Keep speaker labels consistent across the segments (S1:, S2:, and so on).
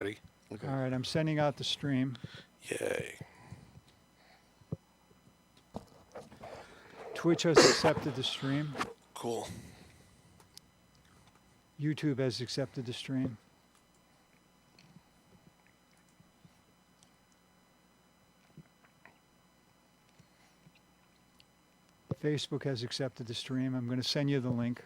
S1: Ready?
S2: Okay.
S3: All right, I'm sending out the stream.
S1: Yay.
S3: Twitch has accepted the stream.
S1: Cool.
S3: YouTube has accepted the stream. Facebook has accepted the stream. I'm going to send you the link.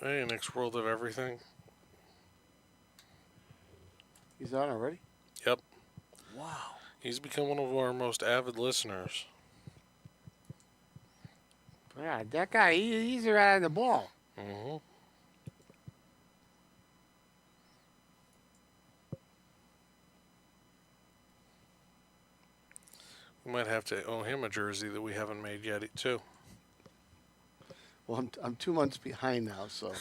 S1: Hey, next world of everything.
S2: He's on already?
S1: Yep.
S2: Wow.
S1: He's become one of our most avid listeners.
S2: Yeah, that guy, he's right on the ball.
S1: Mm-hmm. We might have to owe him a jersey that we haven't made yet, too.
S2: Well, I'm 2 months behind now, so.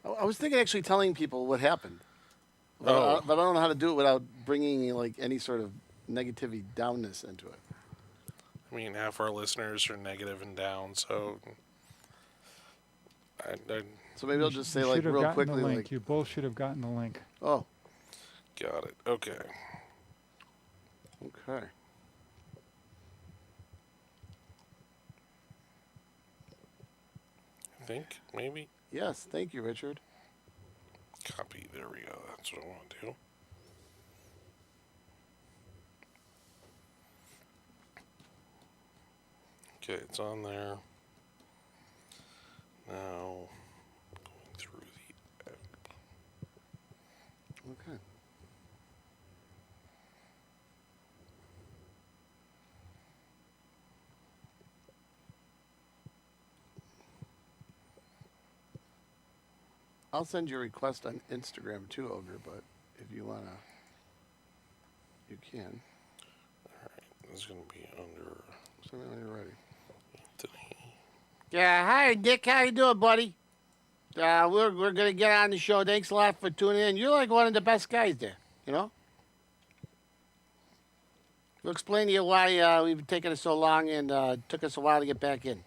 S2: I was thinking actually telling people what happened. But I don't know how to do it without bringing like any sort of negativity, downness into it.
S1: I mean, half our listeners are negative and down, so.
S2: So maybe I'll just say
S3: You
S2: like
S3: should have
S2: real
S3: gotten
S2: quickly.
S3: the link.
S2: Like,
S3: You both should have gotten the link.
S2: oh,
S1: Got it. Okay.
S2: okay.
S1: I think, maybe.
S2: Yes, thank you, Richard.
S1: Copy. There we go. That's what I want to do. Okay, it's on there. Now, going through the app.
S2: Okay. I'll send you a request on Instagram too, Ogre, but if you wanna, you can.
S1: This is going to be under
S2: Send me when you're ready.
S1: Anthony.
S2: Yeah, hi, Dick. How you doing, buddy? We're gonna get on the show. Thanks a lot for tuning in. You're like one of the best guys there. You know. We'll explain to you why we've taken us so long and took us a while to get back in.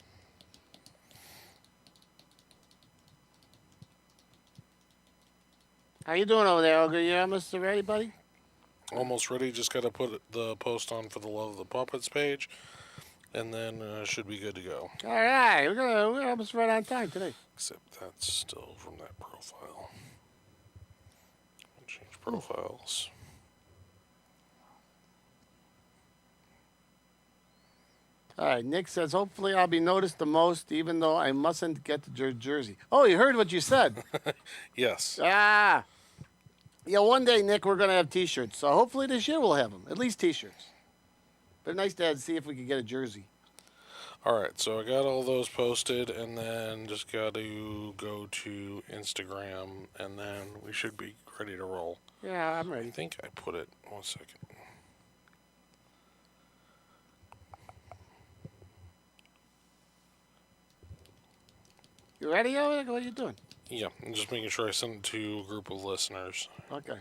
S2: How you doing over there, Ogre? You almost ready, buddy?
S1: Almost ready. Just got to put the post on for the Love of the Puppets page, and then should be good to go.
S2: All right, we're almost right on time today.
S1: Except that's still from that profile. Change profiles.
S2: All right, Nick says, hopefully I'll be noticed the most, even though I mustn't get the jersey. Oh, you heard what you said.
S1: Yes.
S2: Ah. Yeah, one day, Nick, we're going to have T-shirts. So hopefully this year we'll have them. At least T-shirts. But nice to see if we can get a jersey.
S1: All right, so I got all those posted, and then just got to go to Instagram, and then we should be ready to roll.
S2: Yeah, I'm
S1: I
S2: ready.
S1: think I put it. 1 second.
S2: You ready, Oleg? What are you doing?
S1: Yeah, I'm just making sure I send it to a group of listeners.
S2: Okay.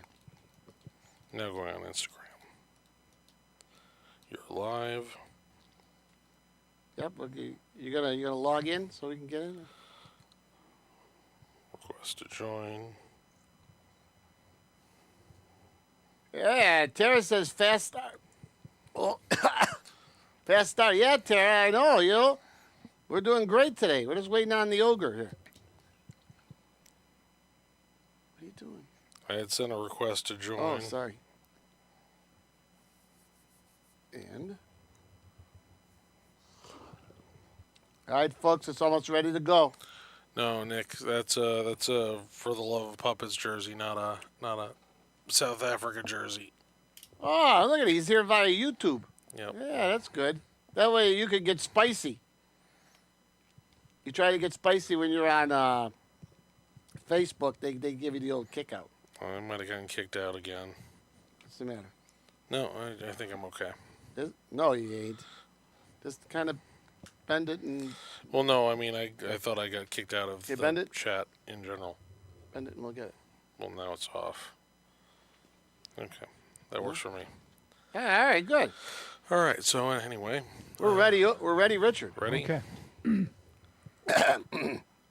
S1: Now going on Instagram. You're live.
S2: Yep. Okay. You gonna log in so we can get in?
S1: Request to join.
S2: Yeah. Tara says fast start. Oh, fast start. Yeah, Tara. I know. You know, we're doing great today. We're just waiting on the Ogre here. What are you doing?
S1: I had sent a request to join.
S2: Oh, sorry. And all right, folks, it's almost ready to go.
S1: No, Nick, that's a for the Love of Puppets jersey, not a South Africa jersey.
S2: Oh, look at it. He's here via YouTube.
S1: Yep.
S2: Yeah, that's good. That way you could get spicy. You try to get spicy when you're on Facebook, they give you the old kick out.
S1: I might have gotten kicked out again.
S2: What's the matter?
S1: No, I think I'm okay.
S2: No, you ain't. Just kind of bend it and...
S1: Well, no, I mean, I thought I got kicked out of
S2: You bend
S1: the
S2: it?
S1: chat in general.
S2: Bend it and we'll get it.
S1: Well, now it's off. Okay, that works for me.
S2: Yeah, all right, good.
S1: All right, so anyway.
S2: We're ready. We're ready, Richard.
S1: Ready?
S3: Okay.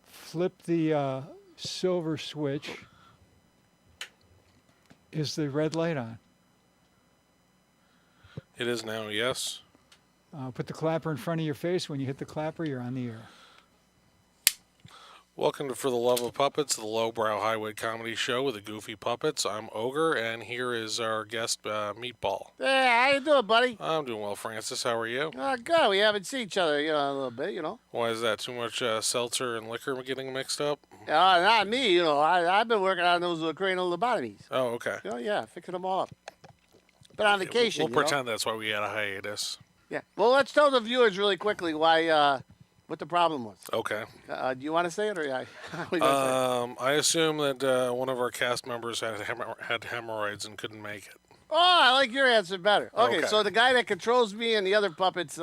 S3: Flip the silver switch. Is the red light on?
S1: It is now, yes.
S3: Put the clapper in front of your face. When you hit the clapper, you're on the air.
S1: Welcome to For the Love of Puppets, the lowbrow highway comedy show with the goofy puppets. I'm Ogre, and here is our guest, Meatball.
S2: Hey, how you doing, buddy?
S1: I'm doing well, Francis. How are you?
S2: Good. We haven't seen each other, a little bit,
S1: Why is that? Too much seltzer and liquor getting mixed up?
S2: Not me, I've been working on those cranial lobotomies.
S1: Oh, okay.
S2: Yeah, fixing them all up. Been on vacation.
S1: We'll pretend that's why we had a hiatus.
S2: Yeah. Well, let's tell the viewers really quickly what the problem was.
S1: Okay.
S2: Do you want to say it or
S1: I assume that one of our cast members had hemorrhoids and couldn't make it.
S2: Oh, I like your answer better. Okay, so the guy that controls me and the other puppets,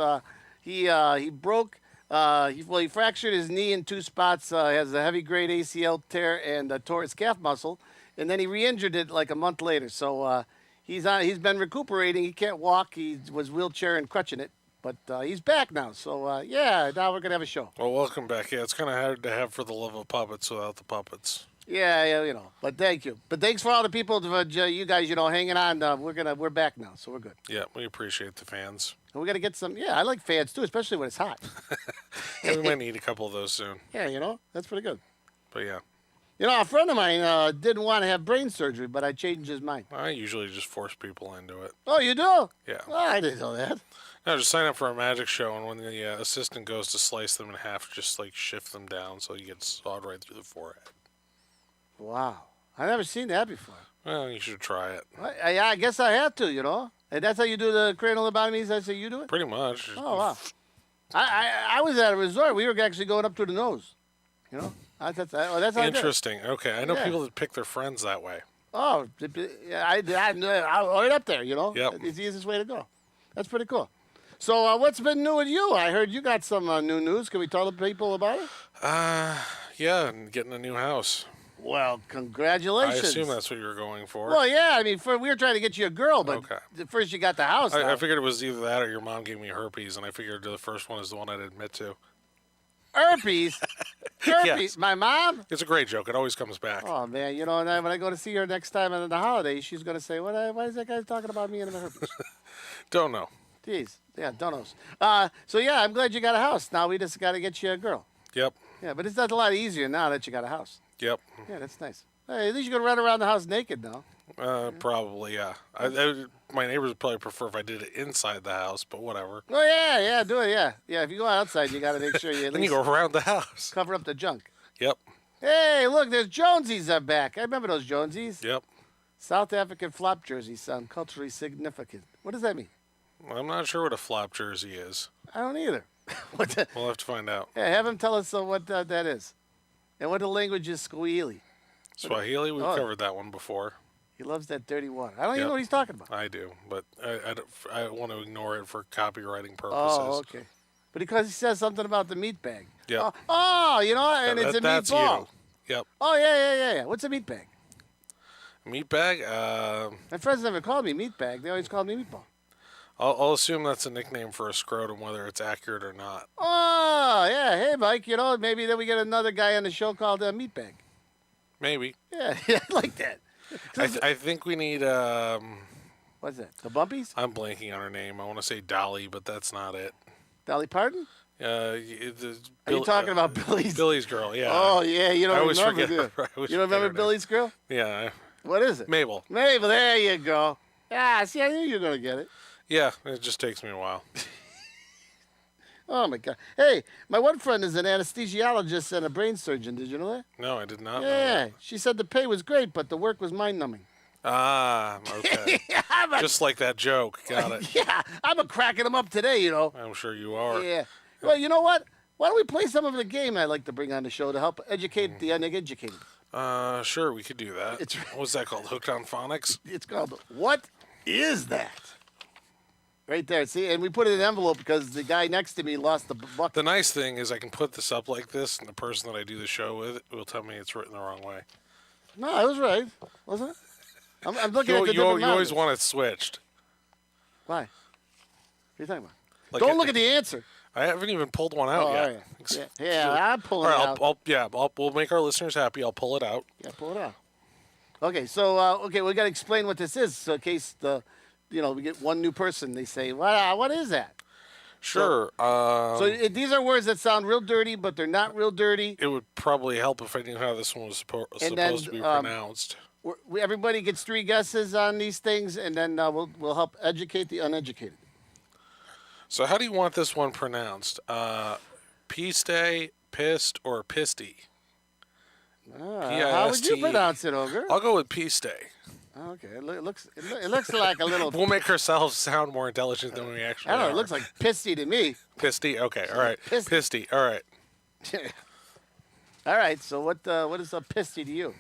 S2: he broke. He fractured his knee in 2 spots. Has a heavy grade ACL tear and tore his calf muscle, and then he re-injured it like a month later. So he's been recuperating. He can't walk. He was wheelchair and crutching it, but he's back now. So now we're gonna have a show.
S1: Well, welcome back. Yeah, it's kind of hard to have For the Love of Puppets without the puppets.
S2: Yeah, But thank you. But thanks for all the people, you guys, hanging on. We're back now, so we're good.
S1: Yeah, we appreciate the fans.
S2: And we got to get some. Yeah, I like fans too, especially when it's hot.
S1: Yeah, we might need a couple of those soon.
S2: Yeah, that's pretty good.
S1: But yeah.
S2: A friend of mine didn't want to have brain surgery, but I changed his mind.
S1: I usually just force people into it.
S2: Oh, you do?
S1: Yeah.
S2: Oh, I didn't know that.
S1: No, just sign up for a magic show, and when the assistant goes to slice them in half, just shift them down so you get sawed right through the forehead.
S2: Wow. I've never seen that before.
S1: Well, you should try it.
S2: I guess I have to, And that's how you do the cranial lobotomies? That's how you do it?
S1: Pretty much.
S2: Oh, wow. I was at a resort. We were actually going up to the nose. That's how I did it.
S1: Interesting. Okay, I know people that pick their friends that way.
S2: Oh, I right up there,
S1: Yep.
S2: It's the easiest way to go. That's pretty cool. So what's been new with you? I heard you got some new news. Can we tell the people about it?
S1: Yeah, and getting a new house.
S2: Well, congratulations.
S1: I assume that's what you were going for.
S2: Well, yeah. I mean, we were trying to get you a girl, but
S1: Okay.
S2: first you got the house.
S1: I figured it was either that or your mom gave me herpes, and I figured the first one is the one I'd admit to.
S2: Herpes? Herpes?
S1: Yes.
S2: My mom?
S1: It's a great joke. It always comes back.
S2: Oh, man. And when I go to see her next time on the holidays, she's going to say, why is that guy talking about me and my herpes?
S1: Don't know.
S2: Jeez. Yeah, don't know. So, yeah, I'm glad you got a house. Now we just got to get you a girl.
S1: Yep.
S2: Yeah, but it's not a lot easier now that you got a house.
S1: Yep.
S2: Yeah, that's nice. Hey, at least you can run around the house naked now.
S1: Probably, yeah. My neighbors would probably prefer if I did it inside the house, but whatever.
S2: Oh, yeah, do it, yeah. Yeah, if you go outside, you got to make sure you at
S1: Then you
S2: least
S1: go around the house.
S2: cover up the junk.
S1: Yep.
S2: Hey, look, there's Jonesies are back. I remember those Jonesies.
S1: Yep.
S2: South African flop jerseys sound culturally significant. What does that mean?
S1: I'm not sure what a flop jersey is.
S2: I don't either.
S1: We'll have to find out.
S2: Yeah, have him tell us what that is. And what the language is Swahili.
S1: Swahili, we've covered that one before.
S2: He loves that dirty water. I don't even know what he's talking about.
S1: I do, but I want to ignore it for copywriting purposes.
S2: Oh, okay. But because he says something about the meat bag.
S1: Yeah.
S2: And it's a
S1: that's
S2: meatball.
S1: you. Yep.
S2: Oh, yeah. What's a meat bag?
S1: Meat bag?
S2: My friends never called me meat bag. They always called me meatball.
S1: I'll assume that's a nickname for a scrotum, whether it's accurate or not.
S2: Oh, yeah. Hey, Mike, maybe then we get another guy on the show called Meat Bag.
S1: Maybe.
S2: Yeah, I like that.
S1: I think we need...
S2: What's that? The Bumpies?
S1: I'm blanking on her name. I want to say Dolly, but that's not it.
S2: Dolly Parton?
S1: Are
S2: Are you talking about Billy's?
S1: Billy's girl, yeah.
S2: Oh, yeah. You don't
S1: I always
S2: remember,
S1: forget
S2: do you?
S1: her. I always
S2: You don't
S1: forget
S2: remember
S1: her
S2: Billy's girl?
S1: Yeah.
S2: What is it?
S1: Mabel.
S2: Mabel, there you go. Ah, see, I knew you were going to get it.
S1: Yeah, it just takes me a while.
S2: Oh, my God. Hey, my one friend is an anesthesiologist and a brain surgeon. Did you know that?
S1: No, I did not know
S2: Yeah.
S1: that.
S2: She said the pay was great, but the work was mind-numbing.
S1: Ah, okay. Just like that joke. Got it.
S2: Yeah, I'm cracking them up today,
S1: I'm sure you are.
S2: Yeah. Well, you know what? Why don't we play some of the game I like to bring on the show to help educate the uneducated?
S1: Sure, we could do that.
S2: It's-
S1: What's that called? Hooked on Phonics?
S2: It's called What Is That? Right there. See, and we put it in an envelope because the guy next to me lost the bucket.
S1: The nice thing is I can put this up like this, and the person that I do the show with will tell me it's written the wrong way.
S2: No, I was right. Wasn't it? I'm looking at the
S1: You
S2: different
S1: always
S2: mountains.
S1: want it switched.
S2: Why? What are you talking about?
S1: Like
S2: Don't look at the answer.
S1: I haven't even pulled one out
S2: Oh,
S1: yet.
S2: all right. Yeah, I'm pulling
S1: All
S2: it
S1: right,
S2: out.
S1: we'll make our listeners happy. I'll pull it out.
S2: Yeah, pull it out. Okay, so we got to explain what this is, so in case we get one new person, they say, what is that?
S1: Sure.
S2: These are words that sound real dirty, but they're not real dirty.
S1: It would probably help if I knew how this one was supposed to be pronounced.
S2: Everybody gets 3 guesses on these things, and then we'll help educate the uneducated.
S1: So how do you want this one pronounced? Piste, pissed, or pisty?
S2: How would you pronounce it, Ogre?
S1: I'll go with piste.
S2: Okay, it looks like a little.
S1: We'll make ourselves sound more intelligent than we actually
S2: I don't know.
S1: are.
S2: It looks like pisty to me.
S1: Pisty. Okay. All right.
S2: Pisty.
S1: Pisty. All right.
S2: All right. So what is a pisty to you?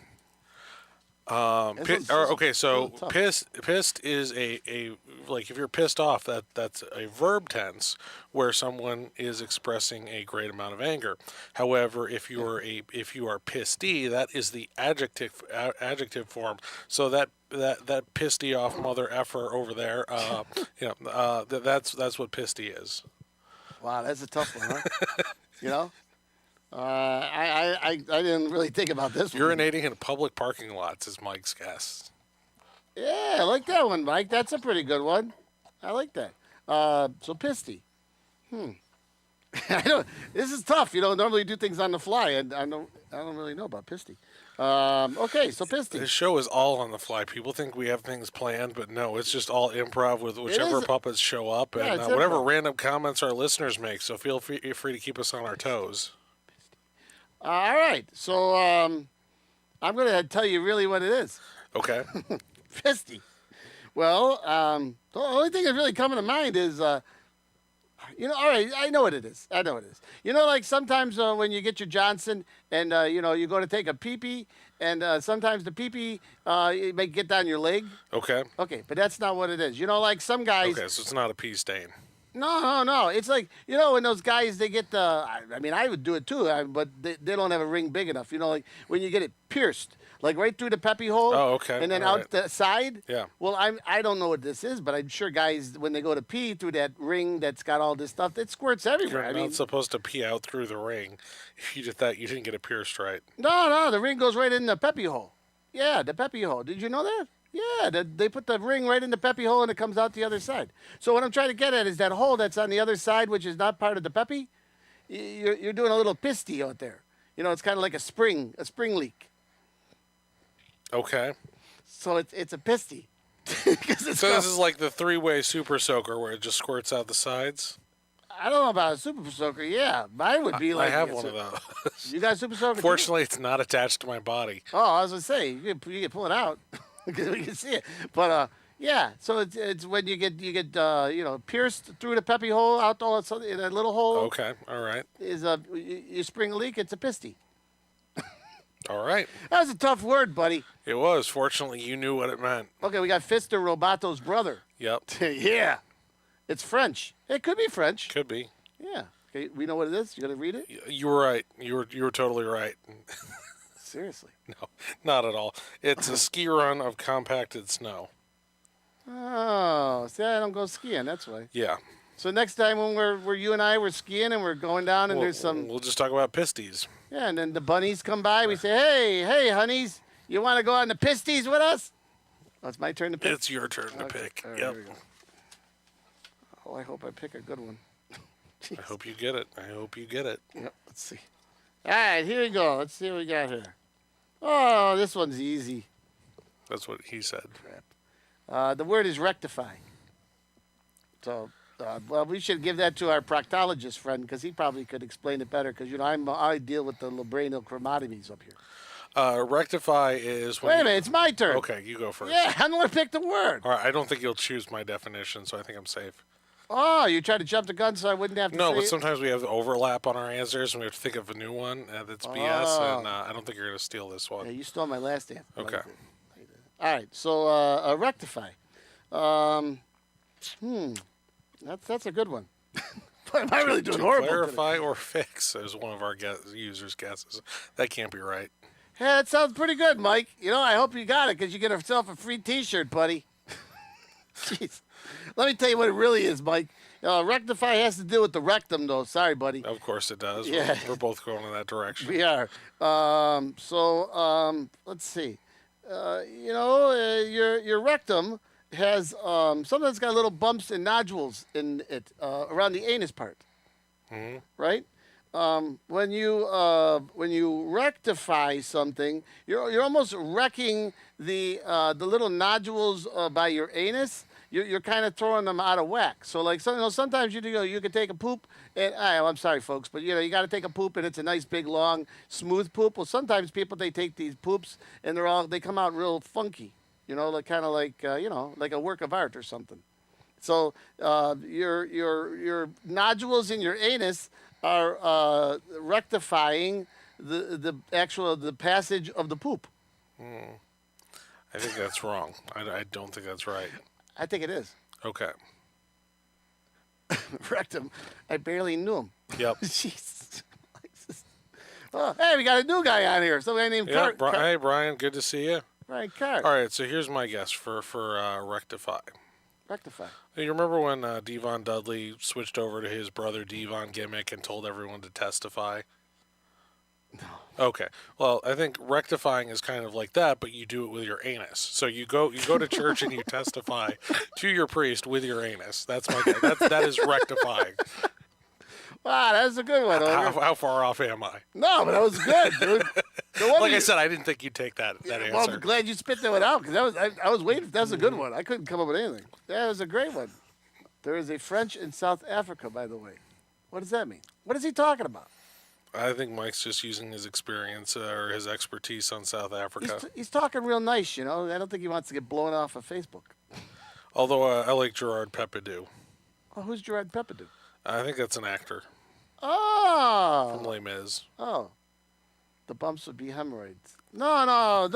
S1: Okay, so
S2: tough.
S1: pissed is a like if you're pissed off, that's a verb tense where someone is expressing a great amount of anger. However, if you are pissedy, that is the adjective form. So that pissedy off mother effer over there, that's what pissedy is.
S2: Wow, that's a tough one, huh? You know. I didn't really think about this one.
S1: Urinating in public parking lots is Mike's guess.
S2: Yeah, I like that one, Mike. That's a pretty good one. I like that. So pisty. I don't. This is tough. Normally do things on the fly, and I don't really know about pisty. Okay, so pisty.
S1: This show is all on the fly. People think we have things planned, but no, it's just all improv with whichever puppets show up and whatever random comments our listeners make. So feel free to keep us on our toes.
S2: All right, so I'm going to tell you really what it is.
S1: Okay.
S2: Pisty. Well, the only thing that's really coming to mind is, all right, I know what it is. Like sometimes when you get your Johnson and, you go to take a pee-pee, and sometimes the pee-pee it may get down your leg.
S1: Okay.
S2: Okay, but that's not what it is. Like some guys.
S1: Okay, so it's not a pee stain.
S2: No. It's like, when those guys, they get I would do it too, but they don't have a ring big enough. Like when you get it pierced, like right through the peppy hole.
S1: Oh, okay.
S2: And then
S1: All
S2: out
S1: right.
S2: the side.
S1: Yeah.
S2: Well, I don't know what this is, but I'm sure guys, when they go to pee through that ring that's got all this stuff, it squirts everywhere.
S1: You're not supposed to pee out through the ring if you didn't get it pierced right.
S2: No, the ring goes right in the peppy hole. Yeah, the peppy hole. Did you know that? Yeah, they put the ring right in the peppy hole and it comes out the other side. So what I'm trying to get at is that hole that's on the other side, which is not part of the peppy, you're doing a little pisty out there. It's kind of like a spring leak.
S1: Okay.
S2: So it's a pisty.
S1: So this is like the 3-way super soaker where it just squirts out the sides?
S2: I don't know about a super soaker. Yeah, mine would be like.
S1: I have one of those.
S2: You got a super soaker?
S1: Fortunately, it's not attached to my body.
S2: Oh, I was going to say, you can pull it out. Because we can see it, but yeah. So it's when you get pierced through the peppy hole out all in a little hole.
S1: Okay, all right.
S2: Is you spring a leak? It's a pisty.
S1: All right.
S2: That was a tough word, buddy.
S1: It was. Fortunately, you knew what it meant.
S2: Okay, we got Fister Robato's brother.
S1: Yep.
S2: Yeah, it's French. It could be French.
S1: Could be.
S2: Yeah. Okay, we know what it is. You gonna read it?
S1: You were right. You were totally right.
S2: Seriously.
S1: No, not at all. It's a ski run of compacted snow.
S2: Oh, see, I don't go skiing. That's why.
S1: Yeah.
S2: So next time when we're you and I were skiing and we're going down and there's some.
S1: We'll just talk about pisties.
S2: Yeah, and then the bunnies come by. We say, hey, honeys, you want to go on the pisties with us? Oh, it's my turn to pick.
S1: It's your turn to pick.
S2: Right,
S1: Yep.
S2: here we go. Oh, I hope I pick a good one.
S1: I hope you get it.
S2: Yep. Let's see. All right, here we go. Let's see what we got here. Oh, this one's easy.
S1: That's what he said.
S2: Crap. The word is rectify. So, well, we should give that to our proctologist friend because he probably could explain it better because, I deal with the labranal chromotomies up here.
S1: Rectify is when
S2: Wait a minute, it's my turn.
S1: Okay, you go first.
S2: Yeah, I'm going to pick the word.
S1: All right, I don't think you'll choose my definition, so I think I'm safe.
S2: Oh, you tried to jump the gun so I wouldn't have to
S1: No,
S2: say
S1: but
S2: it?
S1: sometimes we have overlap on our answers, and we have to think of a new one that's BS, and I don't think you're going to steal this one.
S2: Yeah, you stole my last answer.
S1: Okay.
S2: All right, so rectify. That's a good one. But am I really doing
S1: To
S2: horrible?
S1: clarify or fix is one of our users' guesses. That can't be right.
S2: Yeah, that sounds pretty good, Mike. You know, I hope you got it because you get yourself a free T-shirt, buddy. Jeez. Let me tell you what it really is, Mike. Rectify has to do with the rectum, though. Sorry, buddy.
S1: Of course it does.
S2: Yeah.
S1: We're both going in that direction.
S2: We are. Let's see. Your rectum has sometimes got little bumps and nodules in it around the anus part.
S1: Mm-hmm.
S2: Right? When you rectify something, you're almost wrecking the little nodules by your anus. You're kind of throwing them out of whack. So like sometimes you could take a poop and I'm sorry folks, but you got to take a poop and it's a nice big long smooth poop. Well, sometimes people they take these poops and they come out real funky. Like kind of like like a work of art or something. So your nodules in your anus are rectifying the passage of the poop.
S1: I think that's wrong. I don't think that's right.
S2: I think it is.
S1: Okay.
S2: Rectum. I barely knew him.
S1: Yep.
S2: Jeez. Oh, hey, we got a new guy on here. Somebody named
S1: Yeah,
S2: Cart.
S1: hey, Brian, good to see you.
S2: Brian Cart.
S1: All right, so here's my guess for Rectify.
S2: Rectify.
S1: You remember when Devon Dudley switched over to his brother Devon gimmick and told everyone to testify?
S2: No.
S1: Okay. Well, I think rectifying is kind of like that, but you do it with your anus. So you go to church and you testify to your priest with your anus. That's my guess. That is rectifying.
S2: Wow, that's a good one.
S1: How far off am I?
S2: No, but that was good, dude.
S1: Like I said, I didn't think you'd take that answer.
S2: Well, I'm glad you spit that one out because I was waiting. That was a good one. I couldn't come up with anything. That was a great one. There is a French in South Africa, by the way. What does that mean? What is he talking about?
S1: I think Mike's just using his experience or his expertise on South Africa.
S2: He's talking real nice, I don't think he wants to get blown off of Facebook.
S1: Although I like Gerard Pepidou.
S2: Oh, who's Gerard Pepidou?
S1: I think that's an actor
S2: Oh.
S1: from Les Mis.
S2: Oh. The bumps would be hemorrhoids. No. I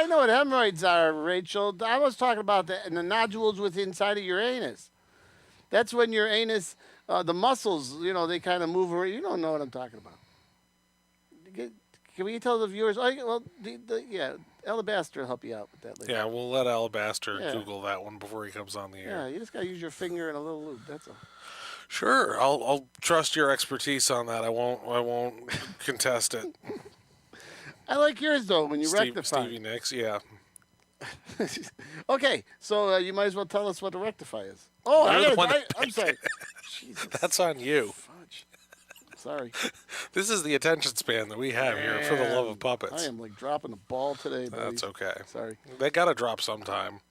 S2: know what hemorrhoids are, Rachel. I was talking about the nodules inside of your anus. That's when your anus, the muscles, they kind of move around. You don't know what I'm talking about. Can we tell the viewers? Oh, well, Alabaster will help you out with that later.
S1: Yeah, we'll let Alabaster Google that one before he comes on the air.
S2: Yeah, you just gotta use your finger and a little lube. That's all.
S1: Sure, I'll trust your expertise on that. I won't contest it.
S2: I like yours though when you rectify.
S1: Stevie Nicks, yeah.
S2: Okay, so you might as well tell us what a rectify is. Oh, I'm sorry. Jesus.
S1: That's on you.
S2: Fudge. Sorry.
S1: This is the attention span that we have here for the love of puppets.
S2: I am like dropping the ball today, buddy.
S1: That's okay.
S2: Sorry.
S1: They gotta drop sometime.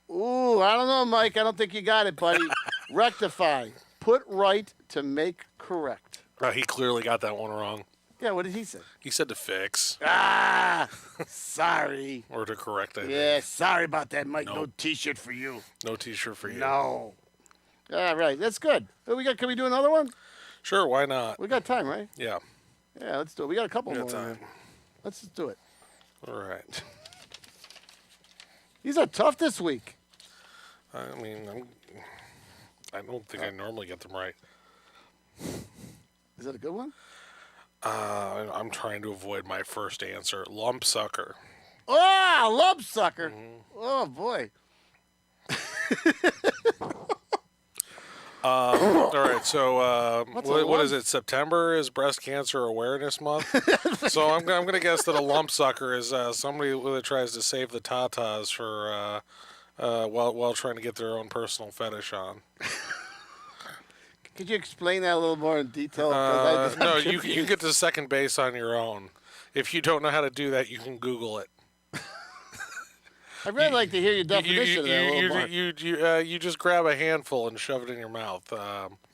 S2: Ooh, I don't know, Mike. I don't think you got it, buddy. Rectify. Put right to make correct.
S1: He clearly got that one wrong.
S2: Yeah, what did he say?
S1: He said to fix.
S2: Sorry.
S1: Or to correct, I think.
S2: Yeah, sorry about that, Mike.
S1: Nope.
S2: No T-shirt for you.
S1: No T-shirt for you.
S2: No. All right, that's good. Can we do another one?
S1: Sure, why not?
S2: We got time, right?
S1: Yeah.
S2: Yeah, let's do it. We got a couple
S1: We
S2: more.
S1: got time.
S2: Let's just do it.
S1: All right.
S2: These are tough this week.
S1: I mean, I don't think I normally get them right.
S2: Is that a good one?
S1: I'm trying to avoid my first answer. Lump sucker.
S2: Oh, lump sucker. Oh, boy.
S1: All right, so what is
S2: lump?
S1: it? September is Breast Cancer Awareness Month. So I'm going to guess that a lump sucker is somebody that tries to save the tatas for while trying to get their own personal fetish on.
S2: Could you explain that a little more in detail?
S1: No, you get to second base on your own. If you don't know how to do that, you can Google it.
S2: I'd really like to hear your definition of that a little more.
S1: You just grab a handful and shove it in your mouth.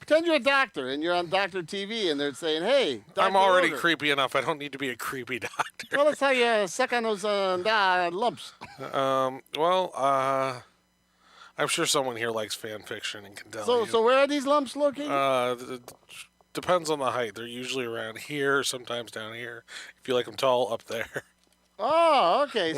S2: Pretend you're a doctor and you're on Doctor TV and they're saying, "Hey, Dr.
S1: I'm already
S2: Ogre,
S1: creepy enough. I don't need to be a creepy doctor."
S2: tell us how you suck on those lumps."
S1: I'm sure someone here likes fan fiction and can tell you.
S2: So where are these lumps located?
S1: Depends on the height. They're usually around here, sometimes down here. If you like them tall, up there.
S2: Oh, okay.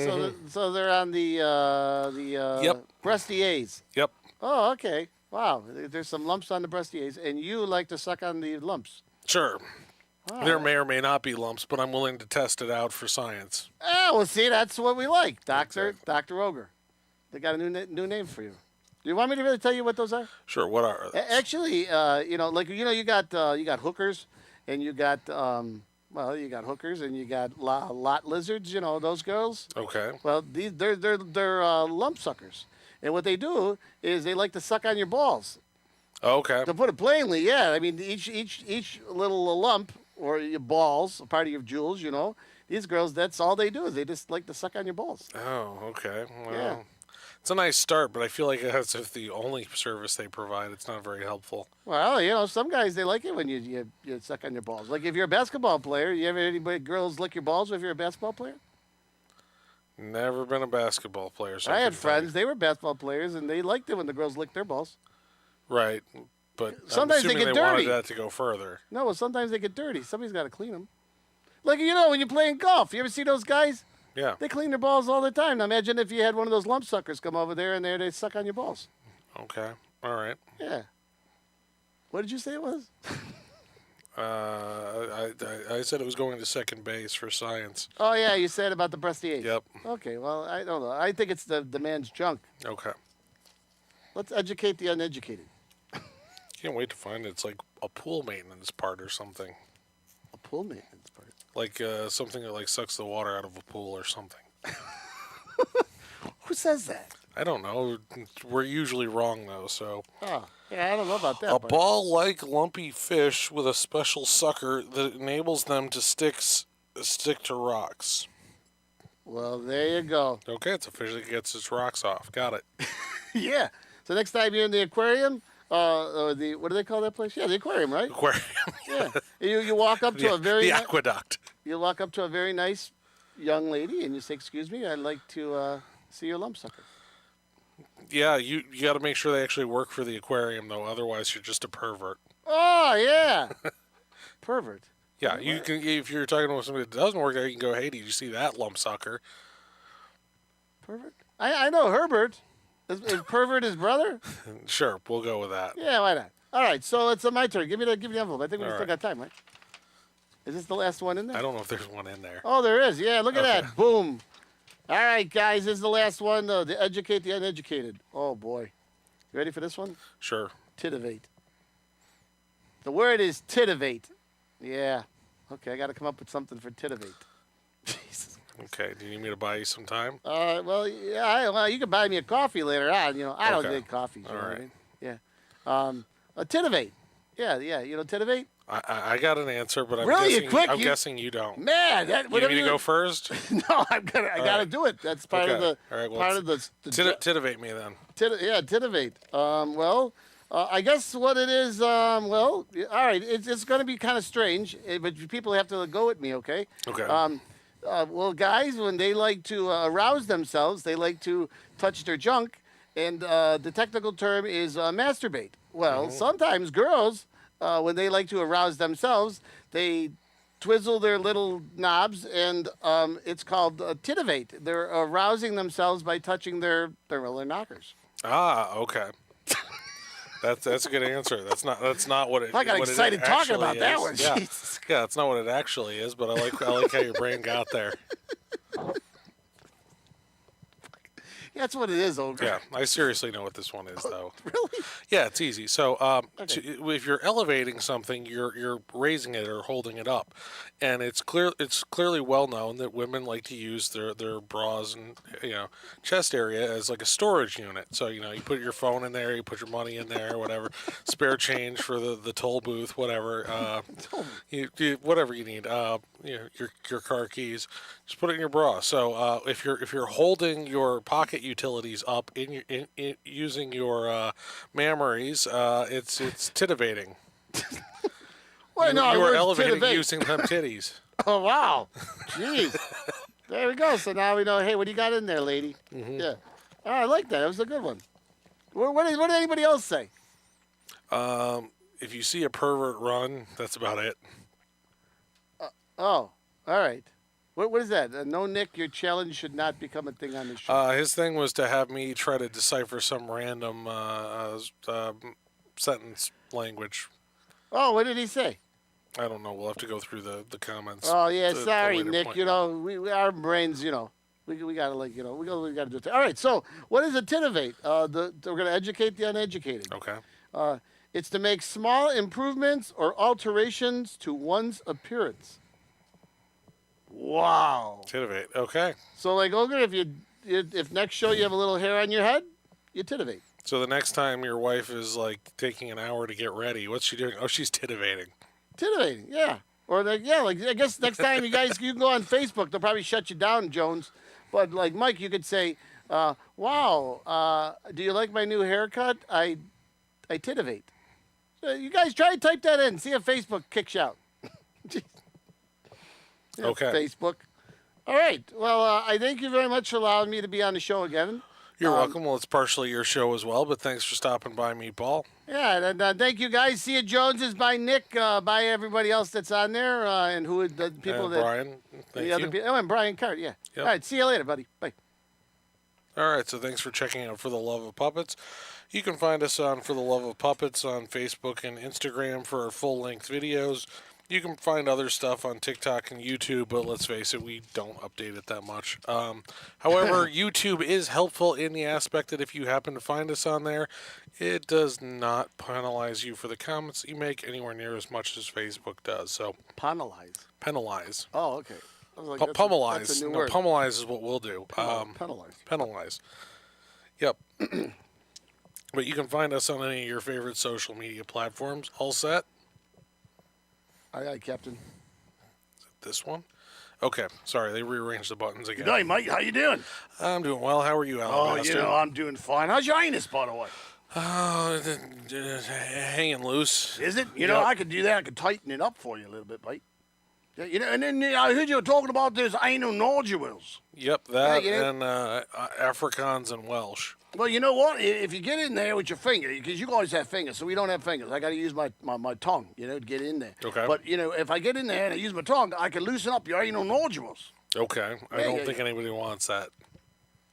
S2: So they're on the
S1: Yep.
S2: breastiers.
S1: Yep.
S2: Oh, okay. Wow. There's some lumps on the breastiers, and you like to suck on the lumps.
S1: Sure. There may or may not be lumps, but I'm willing to test it out for science.
S2: Well, see, that's what we like, Dr. Ogre. They got a new name for you. Do you want me to really tell you what those are?
S1: Sure. What are those?
S2: Actually, you got hookers, and you got you got hookers, and you got lot lizards. You know those girls.
S1: Okay.
S2: Well, they're lump suckers, and what they do is they like to suck on your balls.
S1: Okay.
S2: To put it plainly, yeah. I mean, each little lump or your balls, a part of your jewels, these girls, that's all they do is they just like to suck on your balls.
S1: Oh, okay. Well,
S2: Yeah.
S1: it's a nice start, but I feel like that's if the only service they provide. It's not very helpful.
S2: Well, some guys, they like it when you suck on your balls. Like if you're a basketball player, you ever anybody girls lick your balls if you're a basketball player?
S1: Never been a basketball player. So
S2: I had
S1: couldn't tell you.
S2: friends, they were basketball players, and they liked it when the girls licked their balls.
S1: Right, but
S2: Sometimes
S1: I'm
S2: they
S1: assuming
S2: get
S1: they
S2: dirty.
S1: wanted that to go further.
S2: No, well, sometimes they get dirty. Somebody's got to clean them. Like, when you're playing golf, you ever see those guys?
S1: Yeah.
S2: They clean their balls all the time. Now, imagine if you had one of those lump suckers come over there and they suck on your balls.
S1: Okay. All right.
S2: Yeah. What did you say it was?
S1: I said it was going to second base for science.
S2: Oh, yeah, you said about the breasty age.
S1: Yep.
S2: Okay, well, I don't know. I think it's the man's junk.
S1: Okay.
S2: Let's educate the uneducated.
S1: Can't wait to find it. It's like a pool maintenance part or something.
S2: A pool maintenance part.
S1: Like something that like sucks the water out of a pool or something.
S2: Who says that?
S1: I don't know. We're usually wrong though. So
S2: Oh, yeah, I don't know about that.
S1: a
S2: but-
S1: ball-like lumpy fish with a special sucker that enables them to stick to rocks.
S2: Well, there you go.
S1: Okay, it's a fish that gets its rocks off. Got it.
S2: Yeah. So next time you're in the aquarium, or what do they call that place? Yeah, the aquarium, right?
S1: Aquarium.
S2: Yeah. You walk up to a very
S1: the aqueduct.
S2: you walk up to a very nice young lady and you say, "Excuse me, I'd like to see your lump sucker."
S1: Yeah, you got to make sure they actually work for the aquarium though. Otherwise, you're just a pervert.
S2: Oh yeah, pervert.
S1: Yeah, you can if you're talking to somebody that doesn't work there, you can go, "Hey, did you see that lump sucker?"
S2: Pervert. I know Herbert. Is pervert his brother?
S1: Sure, we'll go with that.
S2: Yeah, why not? All right, so it's my turn. Give me the envelope. I think we
S1: All
S2: still
S1: right.
S2: got time, right? Is this the last one in there?
S1: I don't know if there's one in there.
S2: Oh, there is. Yeah, look at
S1: Okay.
S2: that. Boom. All right, guys, this is the last one. To educate the uneducated. Oh, boy. You ready for this one?
S1: Sure.
S2: Titivate. The word is titivate. Yeah. Okay, I got to come up with something for titivate. Jesus.
S1: Okay. Do you need me to buy you some time?
S2: Well, yeah. You can buy me a coffee later on. I don't
S1: Okay.
S2: drink coffee. You
S1: All
S2: know what I
S1: right.
S2: mean? Yeah. A titivate. Yeah. You know titivate?
S1: I got an answer, but I'm
S2: Really?
S1: guessing
S2: Quick,
S1: I'm
S2: you-
S1: guessing you don't.
S2: Man, that
S1: You
S2: whatever
S1: need me to go first?
S2: No, I gotta
S1: right.
S2: do it. That's part of
S1: Okay.
S2: the
S1: All right, well,
S2: part of the
S1: Titivate me then.
S2: titivate. I guess what it is. All right. It's going to be kind of strange, but people have to go with me, okay?
S1: Okay.
S2: Well, guys, when they like to arouse themselves, they like to touch their junk, and the technical term is masturbate. Well, sometimes girls, when they like to arouse themselves, they twizzle their little knobs, and it's called titivate. They're arousing themselves by touching their knockers.
S1: Okay. That's a good answer. That's not what it.
S2: I got
S1: what
S2: excited
S1: it
S2: talking
S1: actually
S2: about that
S1: is.
S2: one.
S1: Yeah.
S2: Jesus.
S1: Yeah, that's not what it actually is, but I like how your brain got there.
S2: That's what it is, Ogre.
S1: Yeah, I seriously know what this one is though.
S2: Really?
S1: Yeah, it's easy. So,
S2: Okay.
S1: if you're elevating something, you're raising it or holding it up, and it's clearly well known that women like to use their bras and chest area as like a storage unit. So you put your phone in there, you put your money in there, whatever, spare change for the toll booth, whatever, whatever you need. Your car keys, just put it in your bra. So if you're holding your pocket utilities up in using your mammaries, it's titivating.
S2: Well, no,
S1: you
S2: the
S1: are
S2: word's
S1: elevating
S2: titivate.
S1: using them titties.
S2: Oh, wow. Jeez. There we go. So now we know, hey, what do you got in there, lady?
S1: Mm-hmm.
S2: Yeah. Oh, I like that. That was a good one. What did anybody else say?
S1: If you see a pervert run, that's about it.
S2: Oh, all right. What is that? No, Nick, your challenge should not become a thing on the show.
S1: His thing was to have me try to decipher some random sentence language.
S2: Oh, what did he say?
S1: I don't know. We'll have to go through the comments.
S2: Oh yeah,
S1: to
S2: sorry,
S1: later
S2: Nick.
S1: point.
S2: You know, our brains, we gotta we gotta do it. All right. So, what is a titivate? We're gonna educate the uneducated.
S1: Okay.
S2: It's to make small improvements or alterations to one's appearance. Wow.
S1: Titivate. Okay.
S2: So, like Ogre, if next show you have a little hair on your head, you titivate.
S1: So the next time your wife is like taking an hour to get ready, what's she doing? Oh, she's titivating.
S2: Titivating, yeah. Or like I guess next time you can go on Facebook. They'll probably shut you down, Jones. But like Mike, you could say, "Wow, do you like my new haircut? I titivate." So you guys try to type that in. See if Facebook kicks you out. Yeah,
S1: Okay.
S2: Facebook. All right. Well, I thank you very much for allowing me to be on the show again.
S1: You're welcome. Well, it's partially your show as well, but thanks for stopping by, Meatball.
S2: Yeah, and thank you guys. See you, Joneses. Bye, Nick. Bye, everybody else that's on there, and who the people that
S1: Brian, thank
S2: the other
S1: you.
S2: people. Oh, and Brian Cart. Yeah.
S1: Yep.
S2: All right. See you later, buddy. Bye.
S1: All right, so thanks for checking out For the Love of Puppets. You can find us on For the Love of Puppets on Facebook and Instagram for our full-length videos. You can find other stuff on TikTok and YouTube, but let's face it, we don't update it that much. However, YouTube is helpful in the aspect that if you happen to find us on there, it does not penalize you for the comments that you make anywhere near as much as Facebook does. So penalize.
S2: Oh, okay. I was like,
S1: Pummelize.
S2: That's a new
S1: No,
S2: word.
S1: pummelize is what we'll do.
S2: Penalize.
S1: Penalize. Yep. But you can find us on any of your favorite social media platforms. All set?
S2: Aye, Captain.
S1: This one? Okay. Sorry, they rearranged the buttons again.
S4: Good day, mate. How you doing?
S1: I'm doing well. How are you,
S4: Oh,
S1: Alabaster?
S4: I'm doing fine. How's your anus, by the way?
S1: Hanging loose.
S4: Is it? You know,
S1: Yep.
S4: I could do that. I could tighten it up for you a little bit, mate. Yeah, and then I heard you were talking about those anal nodules.
S1: Yep, that
S2: Yeah,
S1: and Afrikaans and Welsh.
S4: Well, you know what? If you get in there with your finger, because you guys have fingers, so we don't have fingers. I got to use my tongue, to get in there.
S1: Okay.
S4: But, if I get in there and I use my tongue, I can loosen up your anal nodules.
S1: Okay. I
S4: Yeah,
S1: don't
S4: yeah,
S1: think anybody wants that.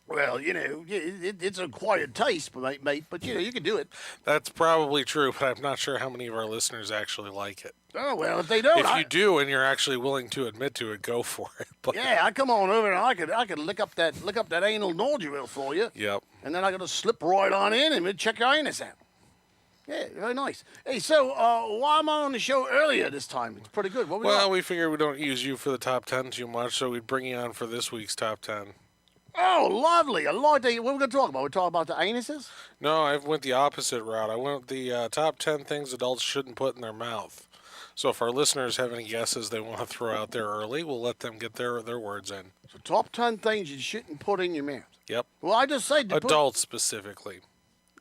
S4: Well, it's a quiet taste, mate, but, you can do it.
S1: That's probably true, but I'm not sure how many of our listeners actually like it.
S4: Oh, well, if they don't,
S1: If you do and you're actually willing to admit to it, go for it. But,
S4: yeah, I come on over and I could lick up that anal nodule for you.
S1: Yep.
S4: And then I got to slip right on in and check your anus out. Yeah, very nice. Hey, so why am I on the show earlier this time? It's pretty good. What we
S1: Well,
S4: got?
S1: we figured we don't use you for the top 10 too much, so we'd bring you on for this week's top 10.
S4: Oh, lovely. I like that.
S2: What are we going to talk about? We're talking about the anuses?
S1: No, I went the opposite route. I went with the top 10 things adults shouldn't put in their mouth. So if our listeners have any guesses they want to throw out there early, we'll let them get their words in.
S2: So top 10 things you shouldn't put in your mouth.
S1: Yep.
S2: Well, I just said to put...
S1: Adults specifically.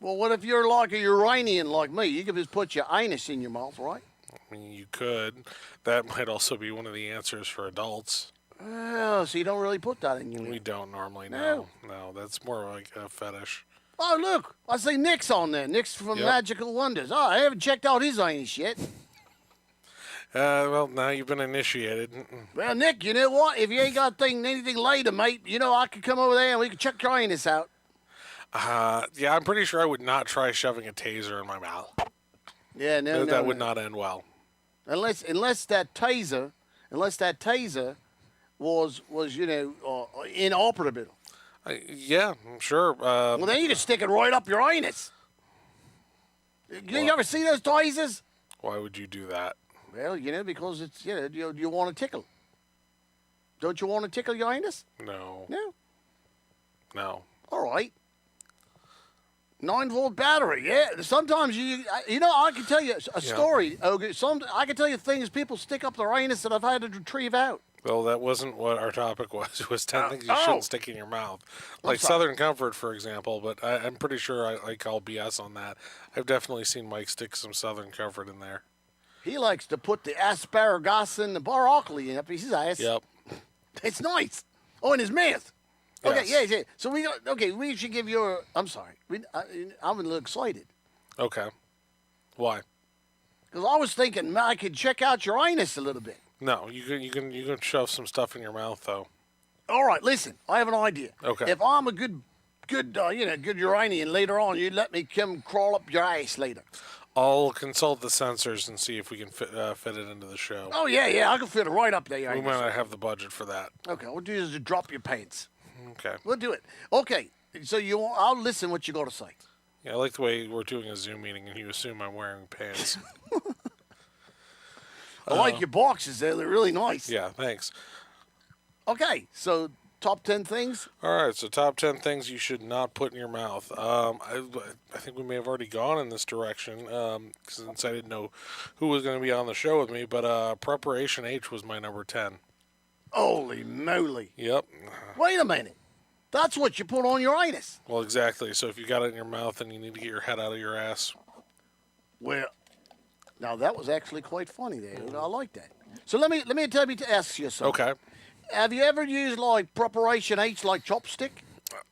S2: Well, what if you're like a Uranian like me? You could just put your anus in your mouth, right?
S1: I mean, you could. That might also be one of the answers for adults.
S2: Oh, so you don't really put that in your
S1: We
S2: mouth.
S1: don't normally
S2: No.
S1: know. No, that's more like a fetish.
S2: Oh, look. I see Nick's on there. Nick's from
S1: Yep.
S2: Magical Wonders. Oh, I haven't checked out his anus yet.
S1: Well, now you've been initiated.
S2: Well, Nick, you know what? If you ain't got anything later, mate, I could come over there and we could check your anus out.
S1: Yeah, I'm pretty sure I would not try shoving a taser in my mouth.
S2: Yeah, no,
S1: That would not end well.
S2: Unless that taser was inoperable.
S1: Yeah, I'm sure.
S2: Well, then you could stick it right up your anus. You ever see those tasers?
S1: Why would you do that?
S2: Well, because it's you want to tickle. Don't you want to tickle your anus?
S1: No.
S2: No.
S1: No.
S2: All right. 9-volt battery. Yeah. Sometimes I can tell you a story. Okay. I can tell you things people stick up their anus that I've had to retrieve out.
S1: Well, that wasn't what our topic was. It was 10 things you
S2: oh.
S1: shouldn't stick in your mouth. Like
S2: sorry.
S1: Southern Comfort, for example, but I'm pretty sure I call BS on that. I've definitely seen Mike stick some Southern Comfort in there.
S2: He likes to put the asparagus and the broccoli up his ass.
S1: Yep.
S2: It's nice. Oh, in his mouth. Okay,
S1: Yes.
S2: yeah. So we should give you I'm sorry. I'm a little excited.
S1: Okay. Why?
S2: Because I was thinking I could check out your anus a little bit.
S1: No, you can shove some stuff in your mouth though.
S2: All right, listen. I have an idea.
S1: Okay.
S2: If I'm a good Uranian later on, you let me come crawl up your ass later.
S1: I'll consult the sensors and see if we can fit it into the show.
S4: Oh, yeah, I can fit it right up there.
S1: We might not have the budget for that.
S4: Okay, we'll do is drop your pants.
S1: Okay.
S4: We'll do it. Okay, so I'll listen what you got to say.
S1: Yeah, I like the way we're doing a Zoom meeting and you assume I'm wearing pants.
S4: I like your boxes. They're really nice.
S1: Yeah, thanks.
S4: Okay, so top 10 things?
S1: All right, so top 10 things you should not put in your mouth. I think we may have already gone in this direction since I didn't know who was going to be on the show with me, but Preparation H was my number 10.
S4: Holy moly.
S1: Yep.
S4: Wait a minute. That's what you put on your anus.
S1: Well, exactly. So if you got it in your mouth, then you need to get your head out of your ass.
S4: Well, now that was actually quite funny there. I like that. So let me ask you something.
S1: Okay.
S4: Have you ever used like Preparation H like chopstick?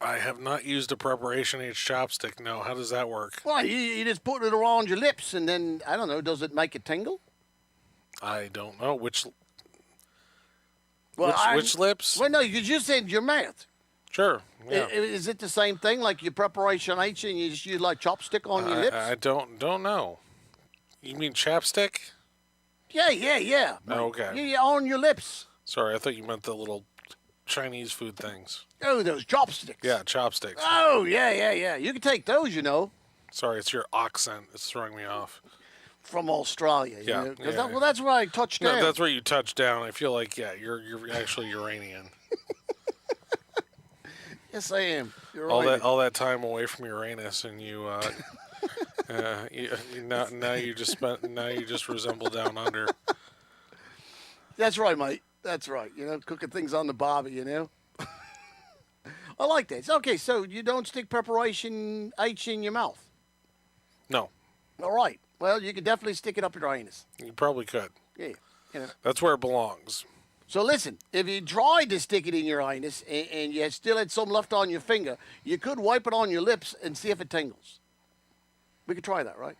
S1: I have not used a Preparation H chopstick. No, how does that work?
S4: Well, you just put it around your lips and then, I don't know, does it make it tingle?
S1: I don't know. Which
S4: Well,
S1: which lips?
S4: Well, no, you just said your mouth.
S1: Sure. Yeah.
S4: Is it the same thing, like your Preparation H and you just use like chopstick on your lips?
S1: I don't know. You mean chapstick?
S4: Yeah.
S1: Oh, okay.
S4: Yeah, on your lips.
S1: Sorry, I thought you meant the little Chinese food things.
S4: Oh, those chopsticks.
S1: Yeah, chopsticks.
S4: Oh, yeah. You can take those,
S1: Sorry, it's your accent. It's throwing me off.
S4: from Australia.
S1: Yeah,
S4: You know? 'Cause
S1: yeah.
S4: well, that's where I touched
S1: No,
S4: down.
S1: that's where you touch down. I feel like, yeah, you're actually Uranian.
S4: Yes, I am. You're
S1: all
S4: right.
S1: that time away from Uranus, and you, now you just resemble Down Under.
S4: That's right, mate. That's right. Cooking things on the barbie, I like that. Okay, so you don't stick Preparation H in your mouth.
S1: No,
S4: All right. Well, you can definitely stick it up your anus.
S1: you probably could.
S4: Yeah.
S1: That's where it belongs.
S4: So listen, if you tried to stick it in your anus and you still had some left on your finger, you could wipe it on your lips and see if it tingles. We could try that, right?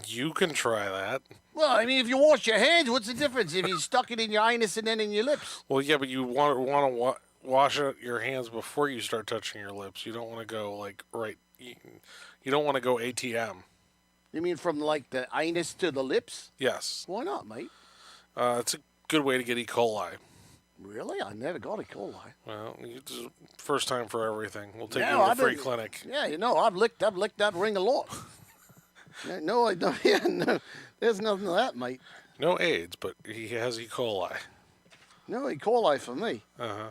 S1: You can try that.
S4: Well, I mean, if you wash your hands, what's the difference if you stuck it in your anus and then in your lips?
S1: Well, yeah, but you want to wash out your hands before you start touching your lips. You don't want to go like right. You don't want to go ATM.
S4: You mean from like the anus to the lips?
S1: Yes,
S4: Why not, mate?
S1: it's a good way to get E. coli.
S4: Really? I never got E. coli.
S1: Well, first time for everything. We'll take
S4: Yeah,
S1: you to
S4: I've
S1: the free
S4: been-
S1: clinic.
S4: Yeah, I've licked that ring a lot. No, I don't. Yeah, no, there's nothing to that, mate.
S1: No AIDS, but he has E. coli.
S4: No E. coli for me.
S1: Uh-huh.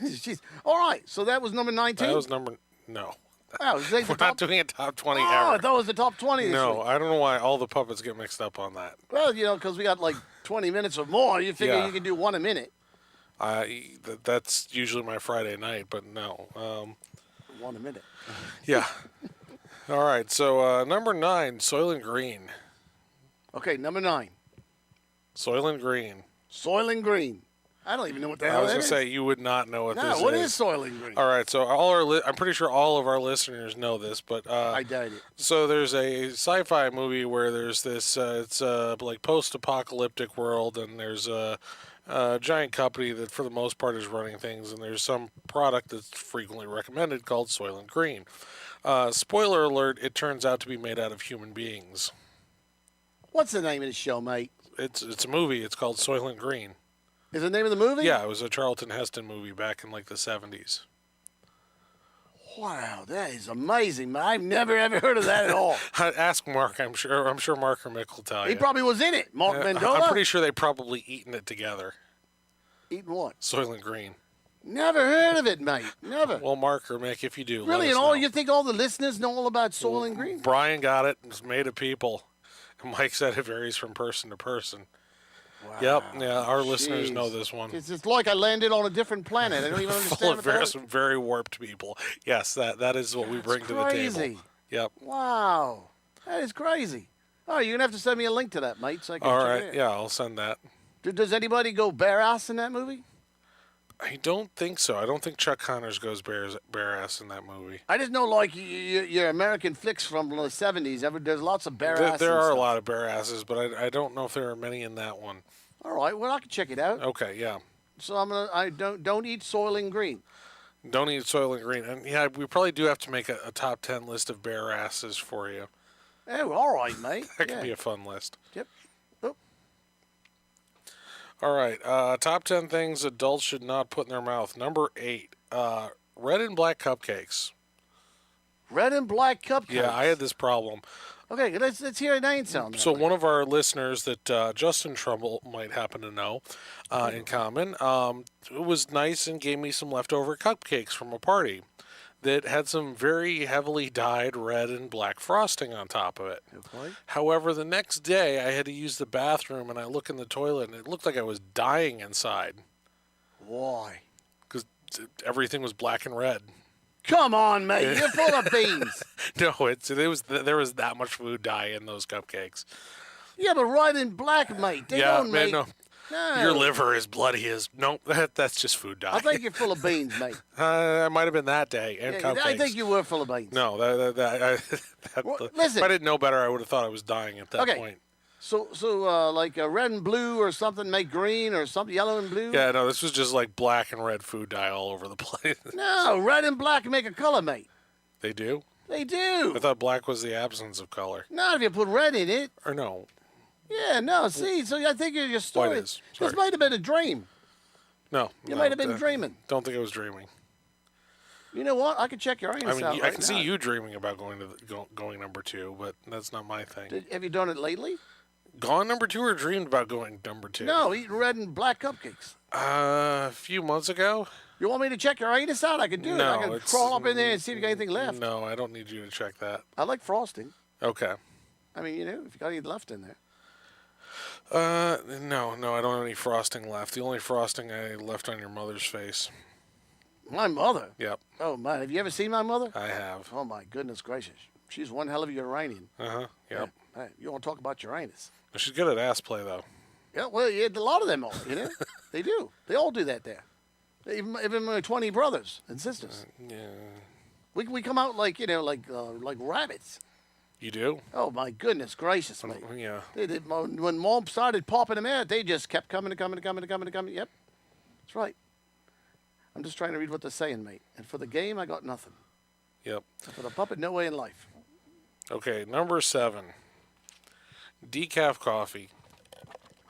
S4: Jeez. All right, so that was number 19.
S1: That was no.
S4: Wow, is that the
S1: We're
S4: top?
S1: not doing a top 20
S4: Oh, I
S1: ever.
S4: thought it was the top 20 this
S1: No,
S4: week.
S1: I don't know why all the puppets get mixed up on that.
S4: Well, because we got like 20 minutes or more. You figure
S1: Yeah.
S4: you can do one a minute.
S1: That's usually my Friday night, but no.
S4: One a minute.
S1: Yeah. All right, so number 9, Soylent Green.
S4: Okay, number 9,
S1: Soylent Green.
S4: Soylent Green. I don't even know what the
S1: I
S4: hell
S1: was
S4: that
S1: going to
S4: is.
S1: say, you would not know what
S4: No,
S1: this
S4: what
S1: is.
S4: is Soylent Green?
S1: All right, so I'm pretty sure all of our listeners know this, but
S4: I doubt it.
S1: so there's a sci-fi movie where there's this it's like post-apocalyptic world, and there's a giant company that for the most part is running things, and there's some product that's frequently recommended called Soylent Green. Spoiler alert, it turns out to be made out of human beings.
S4: What's the name of the show, mate?
S1: It's a movie. It's called Soylent Green.
S4: Is the name of the movie?
S1: Yeah, it was a Charlton Heston movie back in like the 70s.
S4: Wow, that is amazing, man. I've never ever heard of that at all.
S1: Ask Mark. I'm sure Mark or Mick will tell you.
S4: He probably was in it. Mark Mendola.
S1: I'm pretty sure they probably eaten it together.
S4: Eating what?
S1: Soylent Green.
S4: Never heard of it, mate. Never.
S1: Well, Mark or Mick, if you do,
S4: Really,
S1: let us
S4: and all
S1: know.
S4: you think all the listeners know all about Soylent Green?
S1: Brian got it. It's made of people. And Mike said it varies from person to person.
S4: Wow.
S1: Yep. Yeah, our listeners
S4: Jeez.
S1: know this one.
S4: It's just like I landed on a different planet. I don't even understand
S1: Full
S4: what
S1: of
S4: the hell-
S1: some very warped people. Yes, that is what we bring to the table.
S4: crazy.
S1: Yep.
S4: Wow. That is crazy. Oh, you're going to have to send me a link to that, mate, so I can
S1: All
S4: check
S1: right.
S4: it out.
S1: Yeah, I'll send that.
S4: Does anybody go bare ass in that movie?
S1: I don't think so. I don't think Chuck Connors goes bare ass in that movie.
S4: I just know, like, your American flicks from the 70s, there's lots of bare ass.
S1: There
S4: and
S1: are a
S4: stuff.
S1: lot of bare asses, but I don't know if there are many in that one.
S4: All right, well, I can check it out.
S1: Okay, yeah.
S4: So I don't eat Soylent Green.
S1: Don't eat Soylent Green. And yeah, we probably do have to make a top 10 list of bare asses for you.
S4: Oh, all right, mate.
S1: That could be a fun list.
S4: Yep. Oh,
S1: All right. Top 10 things adults should not put in their mouth. Number 8. Red and black cupcakes.
S4: red and black cupcakes.
S1: Yeah, I had this problem.
S4: Okay, let's hear a name sound.
S1: So one of our listeners that Justin Trumbull might happen to know in common was nice and gave me some leftover cupcakes from a party that had some very heavily dyed red and black frosting on top of it.
S4: Okay.
S1: However, the next day I had to use the bathroom and I look in the toilet and it looked like I was dying inside
S4: Why?
S1: because everything was black and red.
S4: Come on, mate. You're full of beans.
S1: No, there was that much food dye in those cupcakes.
S4: Yeah, but red and black, mate. They
S1: Yeah,
S4: don't
S1: man,
S4: make...
S1: no.
S4: No.
S1: Your liver is bloody as no. That's just food dye.
S4: I think you're full of beans, mate.
S1: I might have been that day and
S4: Yeah,
S1: cupcakes.
S4: I think you were full of beans.
S1: No,
S4: Well,
S1: if
S4: listen.
S1: I didn't know better, I would have thought I was dying at that
S4: Okay.
S1: point.
S4: So like a red and blue or something make green or something, yellow and blue?
S1: Yeah, no, this was just like black and red food dye all over the place.
S4: No, red and black make a color, mate.
S1: They do?
S4: They
S1: I
S4: do.
S1: thought black was the absence of color.
S4: Not if you put red in it.
S1: Or no.
S4: Yeah, no, see, so I think your story...
S1: White is. Sorry.
S4: This might have been a dream.
S1: No.
S4: You
S1: no,
S4: might have been dreaming.
S1: Don't think I was dreaming.
S4: You know what? I could check your anus
S1: I mean,
S4: out
S1: I
S4: right
S1: can
S4: now.
S1: see you dreaming about going number 2, but that's not my thing.
S4: Have you done it lately?
S1: Gone number 2 or dreamed about going number 2?
S4: No, eating red and black cupcakes.
S1: A few months ago.
S4: You want me to check your anus out? I can do it. I
S1: No,
S4: can
S1: it's-
S4: crawl up in there and see if you got anything left.
S1: No, I don't need you to check that.
S4: I like frosting.
S1: Okay.
S4: I mean, if you got any left in there.
S1: No, I don't have any frosting left. The only frosting I left on your mother's face.
S4: My mother?
S1: Yep,
S4: Oh, my. Have you ever seen my mother?
S1: I have.
S4: Oh, my goodness gracious. She's one hell of a Uranian.
S1: Yep.
S4: Hey, you want to talk about Uranus?
S1: She's good at ass play, though.
S4: Yeah, well, yeah, a lot of them are, They do. They all do that there. Even my 20 brothers and sisters.
S1: Yeah.
S4: We come out like rabbits.
S1: You do?
S4: Oh, my goodness gracious, mate.
S1: Yeah.
S4: When Mom started popping them out, they just kept coming. Yep, that's right. I'm just trying to read what they're saying, mate. And for the game, I got nothing.
S1: Yep.
S4: And for the puppet, no way in life.
S1: Okay, number 7. Decaf coffee.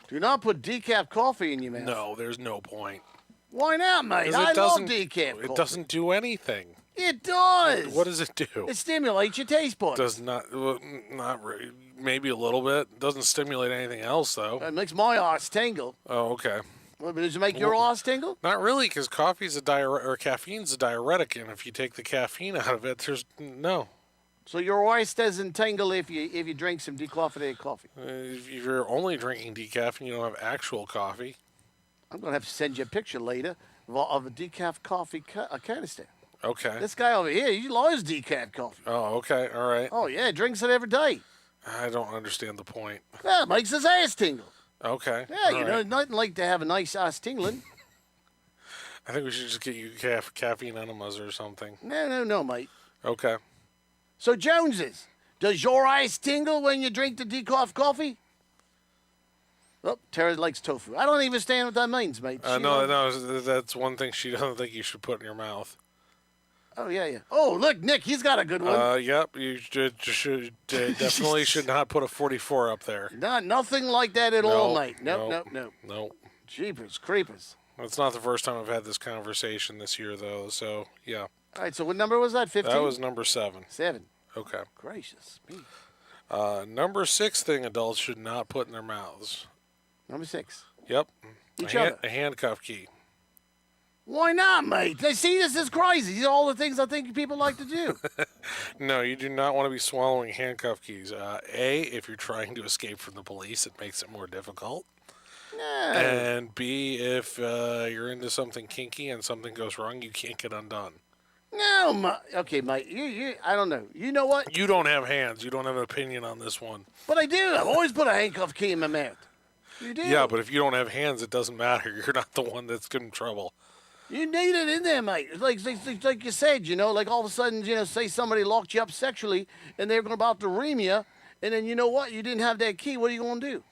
S4: Do not put decaf coffee in your mouth.
S1: No, there's no point.
S4: Why not, mate?
S1: 'Cause
S4: I love
S1: doesn't-
S4: decaf coffee.
S1: It doesn't do anything.
S4: It does.
S1: What does it do?
S4: It stimulates your taste buds.
S1: Does not, well, not really, maybe a little bit. Doesn't stimulate anything else, though.
S4: It makes my arse tingle.
S1: Oh, okay.
S4: Well, does it make your arse tingle?
S1: Not really, because caffeine's a diuretic, and if you take the caffeine out of it, there's no.
S4: So your arse doesn't tingle if you drink some decaffeinated coffee.
S1: If you're only drinking decaf and you don't have actual coffee,
S4: I'm gonna have to send you a picture later of a decaf coffee canister.
S1: okay.
S4: This guy over here, he loves decaf coffee.
S1: Oh, okay, all right.
S4: Oh yeah, drinks it every day.
S1: I don't understand the point.
S4: Yeah, it makes his ass tingle.
S1: Okay.
S4: Yeah,
S1: all
S4: you know,
S1: right.
S4: nothing like to have a nice ass tingling.
S1: I think we should just get you caffeine enemas or something.
S4: No, mate.
S1: Okay.
S4: So Joneses, does your eyes tingle when you drink the decaf coffee? Oh, Tara likes tofu. I don't even understand what that means, mate. She
S1: No,
S4: loves-
S1: that's one thing she doesn't think you should put in your mouth.
S4: Oh yeah. Oh look, Nick, he's got a good one.
S1: Yep, you should definitely should not put a 44 up there.
S4: Nothing like that at all, mate. Nope.
S1: No.
S4: Jeepers creepers.
S1: It's not the first time I've had this conversation this year, though. So yeah,
S4: All right, so what number was that? 15?
S1: that was number 7.
S4: 7.
S1: Okay.
S4: Gracious me.
S1: Number 6 thing adults should not put in their mouths.
S4: Number 6.
S1: Yep.
S4: Each
S1: a,
S4: other.
S1: a handcuff key.
S4: Why not, mate? They see this is crazy. These are all the things I think people like to do.
S1: No, you do not want to be swallowing handcuff keys. A, if you're trying to escape from the police, it makes it more difficult.
S4: No.
S1: And B, if you're into something kinky and something goes wrong, you can't get undone.
S4: No, okay, mate. You, I don't know. You know what?
S1: You don't have hands. You don't have an opinion on this one.
S4: But I do. I've always put a handcuff key in my mouth. You do.
S1: Yeah, but if you don't have hands, it doesn't matter. You're not the one that's in trouble.
S4: You need it in there, mate. It's like you said, like all of a sudden, say somebody locked you up sexually and they're about to ream you, and then you know what? You didn't have that key. What are you going to do?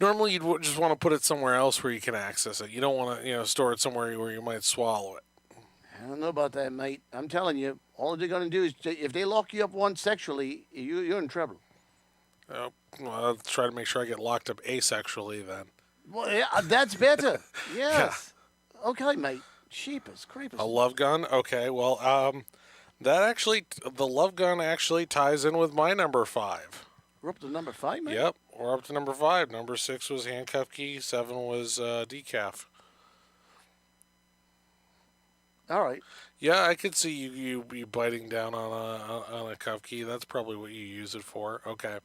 S1: Normally, you'd just want to put it somewhere else where you can access it. You don't want to, store it somewhere where you might swallow it.
S2: I don't know about that, mate. I'm telling you, all they're going to do is, if they lock you up once sexually, you're in trouble.
S1: Well, I'll try to make sure I get locked up asexually then.
S2: Well, yeah, that's better. Yes. Okay, mate. Sheepers, creepers.
S1: A love gun? Okay, well, the love gun actually ties in with my number 5.
S2: We're up to number 5, mate?
S1: Yep, we're up to number 5. Number 6 was handcuff key. 7 was decaf.
S2: All right.
S1: Yeah, I could see you biting down on a cuff key. That's probably what you use it for. Okay.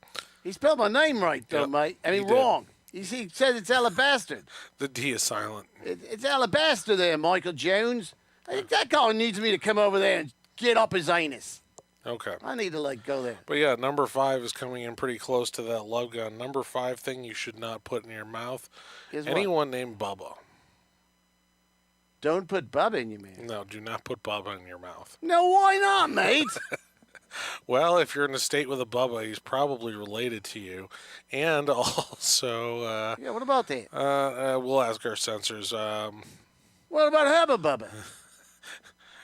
S2: He spelled my name right, though,
S1: Yep,
S2: mate. I mean,
S1: he did.
S2: wrong. He said it's alabaster.
S1: The D is silent.
S2: It's alabaster there, Michael Jones. I think that guy needs me to come over there and get up his anus.
S1: Okay.
S2: I need to, go there.
S1: But yeah, number 5 is coming in pretty close to that love gun. Number 5 thing you should not put in your mouth.
S2: Here's what.
S1: Anyone named Bubba.
S2: Don't put Bubba in your mouth.
S1: No, do not put Bubba in your mouth.
S2: No, why not, mate?
S1: Well, if you're in a state with a Bubba, he's probably related to you. And also,
S2: Yeah, what about that?
S1: we'll ask our censors.
S2: What about Hubba Bubba?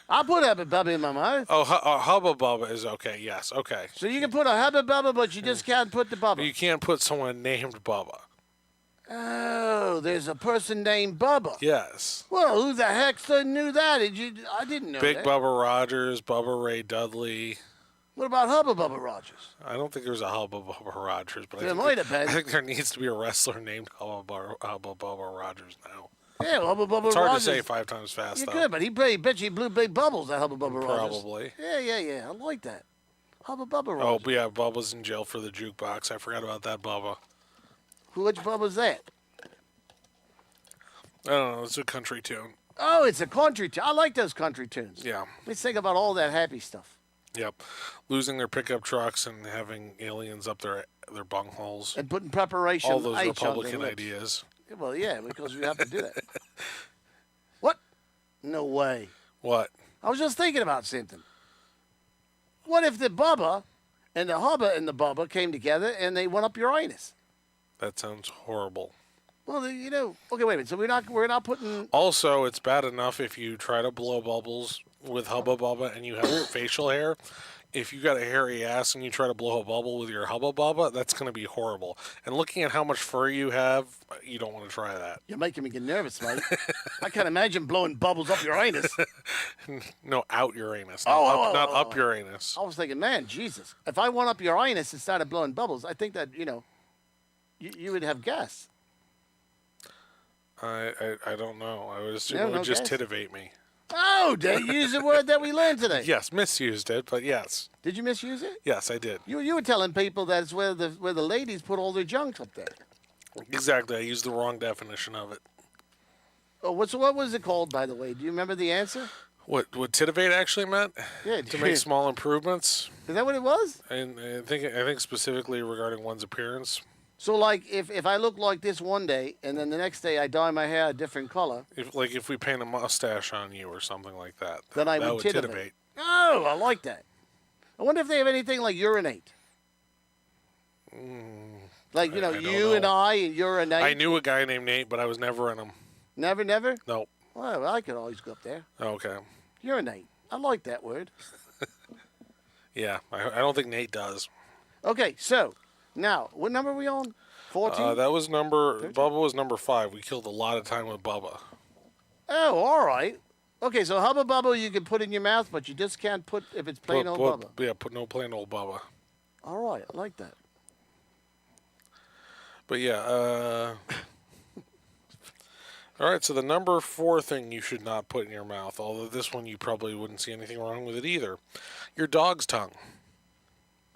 S2: I'll put Hubba Bubba in my mouth.
S1: Hubba Bubba is okay. Yes, okay.
S2: So you can put a Hubba Bubba, but you just can't put the Bubba.
S1: You can't put someone named Bubba.
S2: Oh, there's a person named Bubba.
S1: Yes.
S2: Well, who the heck knew that? I didn't know
S1: Big
S2: that.
S1: Bubba Rogers, Bubba Ray Dudley.
S2: What about Hubba Bubba Rogers?
S1: I don't think there's a Hubba Bubba Rogers, but
S2: There might have been.
S1: I think there needs to be a wrestler named Hubba Bubba Rogers now.
S2: Yeah, Hubba Bubba
S1: It's
S2: Rogers.
S1: hard to say 5 times fast,
S2: You
S1: though.
S2: could, but bet you blew big bubbles, that Hubba Bubba Rogers.
S1: Probably.
S2: Yeah. I like that. Hubba Bubba
S1: Oh,
S2: Rogers.
S1: but yeah, Bubba's in jail for the jukebox. I forgot about that Bubba.
S2: Which Bubba's that?
S1: I don't know. It's a country tune.
S2: Oh, it's a country tune. I like those country tunes.
S1: Yeah.
S2: Let's think about all that happy stuff.
S1: Yep. Losing their pickup trucks and having aliens up their bungholes.
S2: And putting preparation
S1: All those
S2: H on their
S1: Republican
S2: lips.
S1: ideas.
S2: Well, yeah, because we have to do that. What? No way.
S1: What?
S2: I was just thinking about something. What if the Bubba and the Hubba and the Bubba came together and they went up your anus?
S1: That sounds horrible.
S2: Well, okay, wait a minute. So we're not putting.
S1: Also, it's bad enough if you try to blow bubbles with Hubba Bubba and you have facial hair. If you got a hairy ass and you try to blow a bubble with your Hubba Bubba, that's going to be horrible. And looking at how much fur you have, you don't want to try that.
S2: You're making me get nervous, mate. I can't imagine blowing bubbles up your anus.
S1: No, out your anus. Not up your anus.
S2: I was thinking, man, Jesus. If I went up your anus and started blowing bubbles, I think that, you would have gas.
S1: I don't know. I would assume
S2: No,
S1: it would
S2: no
S1: just
S2: gas?
S1: titivate me.
S2: Oh, did you use the word that we learned today?
S1: Yes, misused it, but yes.
S2: Did you misuse it?
S1: Yes, I did.
S2: You were telling people that it's where the ladies put all their junk up there.
S1: Exactly. I used the wrong definition of it.
S2: Oh, what was it called, by the way? Do you remember the answer?
S1: What titivate actually meant?
S2: Yeah,
S1: To make small improvements.
S2: Is that what it was?
S1: And I think specifically regarding one's appearance.
S2: So, like, if I look like this one day, and then the next day I dye my hair a different color,
S1: If we paint a mustache on you or something like that,
S2: then I
S1: that
S2: would
S1: would
S2: titivate. Oh, I like that. I wonder if they have anything like urinate. Like,
S1: I don't
S2: you
S1: know.
S2: and I and urinate.
S1: I knew a guy named Nate, but I was never in him.
S2: Never?
S1: No.
S2: Well, I could always go up there.
S1: Okay.
S2: Urinate. I like that word.
S1: Yeah, I don't think Nate does.
S2: Okay, so, now, what number are we on? 14?
S1: That was Bubba was number 5. We killed a lot of time with Bubba.
S2: Oh, all right. Okay, so Hubba Bubba you can put in your mouth, but you just can't put if it's plain old Bubba.
S1: Yeah, put no plain old Bubba.
S2: All right, I like that.
S1: But yeah, all right, so the number 4 thing you should not put in your mouth, although this one you probably wouldn't see anything wrong with it either, your dog's tongue.